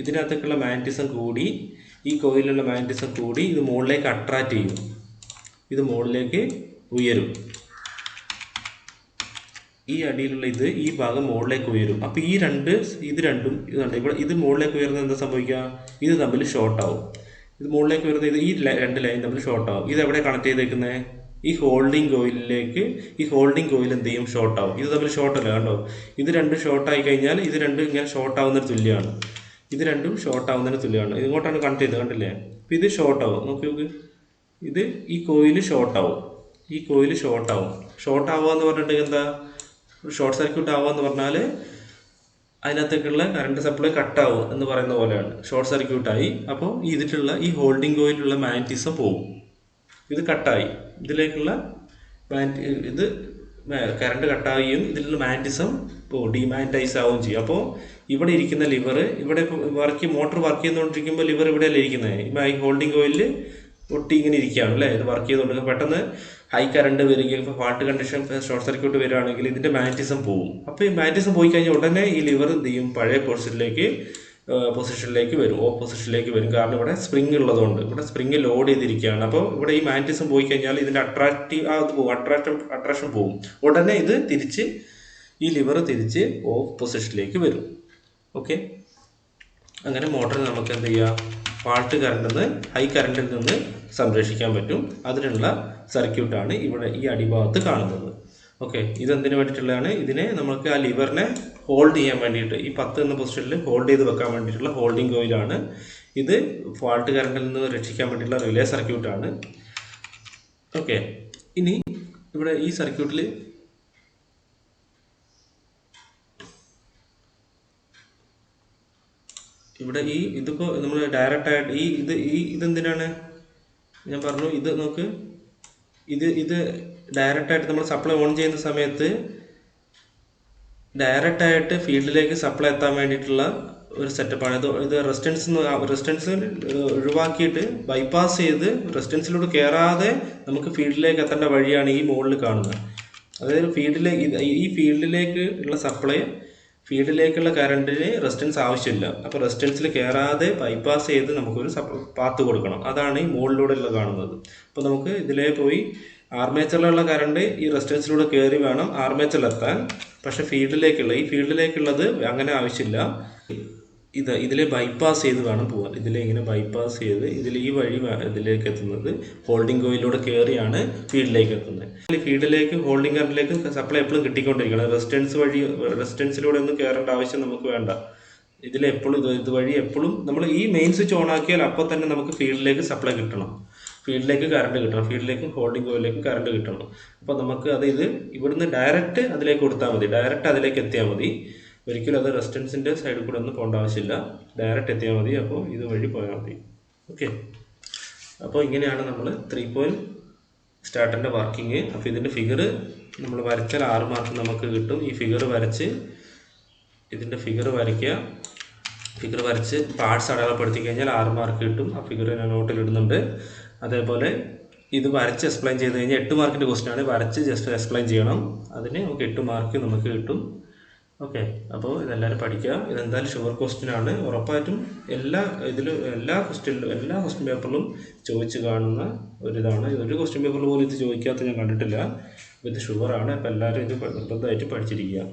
ഇതിനകത്തേക്കുള്ള മാഗ്നറ്റിസം കൂടി ഈ കോയിലുള്ള മാഗ്നറ്റിസം കൂടി ഇത് മുകളിലേക്ക് അട്രാക്റ്റ് ചെയ്യും. ഇത് മുകളിലേക്ക് ഉയരും. ഈ അടിയിലുള്ള ഈ ഭാഗം മുകളിലേക്ക് ഉയരും. അപ്പോൾ ഇത് രണ്ടും ഇവിടെ ഇത് മുകളിലേക്ക് ഉയർന്നത് എന്താ സംഭവിക്കുക? ഇത് തമ്മിൽ ഷോർട്ട് ആവും. ഇത് മുകളിലേക്ക് ഉയർന്നത് ഈ രണ്ട് ലൈൻ തമ്മിൽ ഷോർട്ട് ആവും. ഇത് എവിടെ കണക്ട് ചെയ്തേക്കുന്നത്? ഈ ഹോൾഡിംഗ് കോയിൽ എന്ത് ചെയ്യും? ഷോർട്ട് ആവും. ഇത് തമ്മിൽ ഷോർട്ട് അല്ല, കണ്ടോ? ഇത് രണ്ടും ഷോർട്ട് ആയി കഴിഞ്ഞാൽ ഇത് രണ്ടും ഇങ്ങനെ ഷോർട്ട് ആവുന്നതിന് തുല്യമാണ്. ഇങ്ങോട്ടാണ് കണക്ട് ചെയ്തത്, കണ്ടില്ലേ? അപ്പം ഇത് ഷോർട്ട് ആവും. നോക്ക്, ഇത് ഈ കോയിൽ ഷോർട്ട് ആവും. ഷോർട്ട് ആവുക എന്ന് പറഞ്ഞിട്ടുണ്ടെങ്കിൽ എന്താ? ഷോർട്ട് സർക്യൂട്ട് ആവുക എന്ന് പറഞ്ഞാൽ അതിനകത്തേക്കുള്ള കറണ്ട് സപ്ലൈ കട്ടാവും എന്ന് പറയുന്ന പോലെയാണ്. ഷോർട്ട് സർക്യൂട്ടായി. അപ്പോൾ ഈ ഹോൾഡിംഗ് കോയിലുള്ള മാഗ്നറ്റിസം പോകും. ഇത് കട്ടായി. ഇതിലേക്കുള്ള ഇത് കറണ്ട് കട്ടാവുകയും ഇതിലുള്ള മാഗ്നറ്റിസം ഡീമാഗ്നറ്റൈസ് ആവുകയും ചെയ്യും. അപ്പോൾ ഇവിടെ ഇരിക്കുന്ന ലിവർ ഇവിടെ മോട്ടോർ വർക്ക് ചെയ്തുകൊണ്ടിരിക്കുമ്പോൾ ലിവർ ഇവിടെയല്ലേ ഇരിക്കുന്നത്? ഈ ഹോൾഡിംഗ് കോയിലിൽ ഒട്ടി ഇങ്ങനെ ഇരിക്കുകയാണ് അല്ലേ? ഇത് വർക്ക് ചെയ്തുകൊണ്ടിരിക്കും. പെട്ടെന്ന് ഹൈ കറണ്ട് വരികയും ഇപ്പോൾ ഫാൾട്ട് കണ്ടീഷൻ ഷോർട്ട് സർക്യൂട്ട് വരികയാണെങ്കിൽ ഇതിൻ്റെ മാഗ്നറ്റിസം പോകും. അപ്പോൾ ഈ മാഗ്നറ്റിസം പോയി കഴിഞ്ഞാൽ ഉടനെ ഈ ലിവർ എന്ത് ചെയ്യും? പഴയ പൊസിഷനിലേക്ക് വരും, പൊസിഷനിലേക്ക് വരും. കാരണം ഇവിടെ സ്പ്രിങ് ഉള്ളതുകൊണ്ട് ഇവിടെ സ്പ്രിങ് ലോഡ് ചെയ്തിരിക്കുകയാണ്. അപ്പോൾ ഇവിടെ ഈ മാഗ്നറ്റിസം പോയി കഴിഞ്ഞാൽ ഇതിൻ്റെ അട്രാക്ഷൻ പോകും. ഉടനെ ഈ ലിവർ തിരിച്ച് ഓഫ് പൊസിഷനിലേക്ക് വരും. ഓക്കെ, അങ്ങനെ മോട്ടറിന് നമുക്ക് എന്ത് ചെയ്യാം? ഫാൾട്ട് ഹൈ കറണ്ടിൽ നിന്ന് സംരക്ഷിക്കാൻ പറ്റും. അതിനുള്ള സർക്യൂട്ടാണ് ഇവിടെ ഈ അടിഭാഗത്ത് കാണുന്നത്. ഓക്കെ, ഇതെന്തിനു വേണ്ടിയിട്ടുള്ളതാണ്? ഇതിനെ നമുക്ക് ആ ലിവറിനെ ഹോൾഡ് ചെയ്യാൻ വേണ്ടിയിട്ട് ഈ 10 എന്ന പൊസിഷനിൽ ഹോൾഡ് ചെയ്ത് വെക്കാൻ വേണ്ടിയിട്ടുള്ള ഹോൾഡിംഗ് കോയിലാണ്. ഇത് ഫാൾട്ട് കറണ്ടിൽ നിന്ന് രക്ഷിക്കാൻ വേണ്ടിയിട്ടുള്ള റിലേ സർക്യൂട്ടാണ്. ഓക്കെ, ഇനി ഇവിടെ ഈ സർക്യൂട്ടിൽ ഇവിടെ ഇതിപ്പോൾ നമ്മൾ ഡയറക്റ്റായിട്ട് ഇതെന്തിനാണ് ഞാൻ പറഞ്ഞു? ഇത് നോക്ക്, ഇത് ഡയറക്റ്റായിട്ട് നമ്മൾ സപ്ലൈ ഓൺ ചെയ്യുന്ന സമയത്ത് ഡയറക്റ്റായിട്ട് ഫീൽഡിലേക്ക് സപ്ലൈ എത്താൻ വേണ്ടിയിട്ടുള്ള ഒരു സെറ്റപ്പാണ്. ഇത് റെസിസ്റ്റൻസ് ഒഴിവാക്കിയിട്ട് ബൈപ്പാസ് ചെയ്ത് റെസിസ്റ്റൻസിലൂടെ കയറാതെ നമുക്ക് ഫീൽഡിലേക്ക് എത്തേണ്ട വഴിയാണ് ഈ മുകളിൽ കാണുന്നത്. അതായത് ഫീൽഡിലേക്ക് ഉള്ള ഫീൽഡിലേക്കുള്ള കറണ്ടിന് റെസിസ്റ്റൻസ് ആവശ്യമില്ല. അപ്പോൾ റെസിസ്റ്റൻസിൽ കയറാതെ ബൈപ്പാസ് ചെയ്ത് നമുക്കൊരു പാത്ത് കൊടുക്കണം. അതാണ് ഈ മുകളിലൂടെ ഉള്ള കാണുന്നത്. അപ്പോൾ നമുക്ക് ഇതിലേ പോയി ആർമേച്ചറിലുള്ള കറണ്ട് ഈ റെസിസ്റ്റൻസിലൂടെ കയറി വേണം ആർമേച്ചറിലെത്താൻ. പക്ഷെ ഫീൽഡിലേക്കുള്ളത് അങ്ങനെ ആവശ്യമില്ല. ഇതിലെ ബൈപ്പാസ് ചെയ്ത് വേണം പോകാൻ. ഇങ്ങനെ ബൈപ്പാസ് ചെയ്ത് ഈ വഴി ഇതിലേക്ക് എത്തുന്നത് ഹോൾഡിംഗ് കോയിലൂടെ കയറിയാണ് ഫീൽഡിലേക്ക് എത്തുന്നത്. ഫീൽഡിലേക്ക് ഹോൾഡിംഗ് കറണ്ടിലേക്ക് സപ്ലൈ എപ്പോഴും കിട്ടിക്കൊണ്ടിരിക്കണം. റെസിസ്റ്റൻസിലൂടെ ഒന്നും കയറേണ്ട ആവശ്യം നമുക്ക് വേണ്ട. ഇതുവഴി എപ്പോഴും നമ്മൾ ഈ മെയിൻ സ്വിച്ച് ഓൺ ആക്കിയാൽ അപ്പോൾ തന്നെ നമുക്ക് ഫീൽഡിലേക്ക് സപ്ലൈ കിട്ടണം, ഫീൽഡിലേക്ക് കറണ്ട് കിട്ടണം, ഫീൽഡിലേക്കും ഹോൾഡിംഗ് കോയിലേക്കും കറണ്ട് കിട്ടണം. അപ്പോൾ നമുക്ക് ഇവിടുന്ന് ഡയറക്റ്റ് അതിലേക്ക് കൊടുത്താൽ മതി, ഡയറക്റ്റ് അതിലേക്ക് എത്തിയാൽ മതി. ഒരിക്കലും അത് റെസിസ്റ്റൻസിൻ്റെ സൈഡിൽ കൂടെ ഒന്നും പോകേണ്ട ആവശ്യമില്ല, ഡയറക്റ്റ് എത്തിയാൽ മതി. അപ്പോൾ ഇതുവഴി പോയാൽ മതി. ഓക്കെ, അപ്പോൾ ഇങ്ങനെയാണ് നമ്മൾ 3 പോയിൻറ്റ് സ്റ്റാർട്ടറിൻ്റെ വർക്കിംഗ്. അപ്പോൾ ഇതിൻ്റെ ഫിഗർ നമ്മൾ വരച്ചാൽ 6 മാർക്ക് നമുക്ക് കിട്ടും. ഈ ഫിഗർ വരച്ച് ഫിഗർ വരച്ച് പാർട്സ് അടയാളപ്പെടുത്തി കഴിഞ്ഞാൽ 6 മാർക്ക് കിട്ടും. ആ ഫിഗർ ഞാൻ നോട്ടിൽ ഇടുന്നുണ്ട്. അതേപോലെ ഇത് വരച്ച് എക്സ്പ്ലെയിൻ ചെയ്ത് കഴിഞ്ഞാൽ 8 മാർക്കിൻ്റെ ക്വസ്റ്റ്യനാണ്. വരച്ച് ജസ്റ്റ് എക്സ്പ്ലെയിൻ ചെയ്യണം. അതിന് നമുക്ക് 8 മാർക്ക് നമുക്ക് കിട്ടും. ഓക്കെ, അപ്പോൾ ഇതെല്ലാവരും പഠിക്കുക. ഇതെന്തായാലും ഷുവർ ക്വസ്റ്റ്യനാണ്. ഉറപ്പായിട്ടും എല്ലാ ക്വസ്റ്റ്യൻ പേപ്പറിലും ചോദിച്ച് കാണുന്ന ഒരിതാണ്. ഒരു ക്വസ്റ്റ്യൻ പേപ്പറിൽ പോലും ഇത് ചോദിക്കാത്ത ഞാൻ കണ്ടിട്ടില്ല. ഇത് ഷുവറാണ്. അപ്പോൾ എല്ലാവരും ഇത് നിർബന്ധമായിട്ട് പഠിച്ചിരിക്കുക.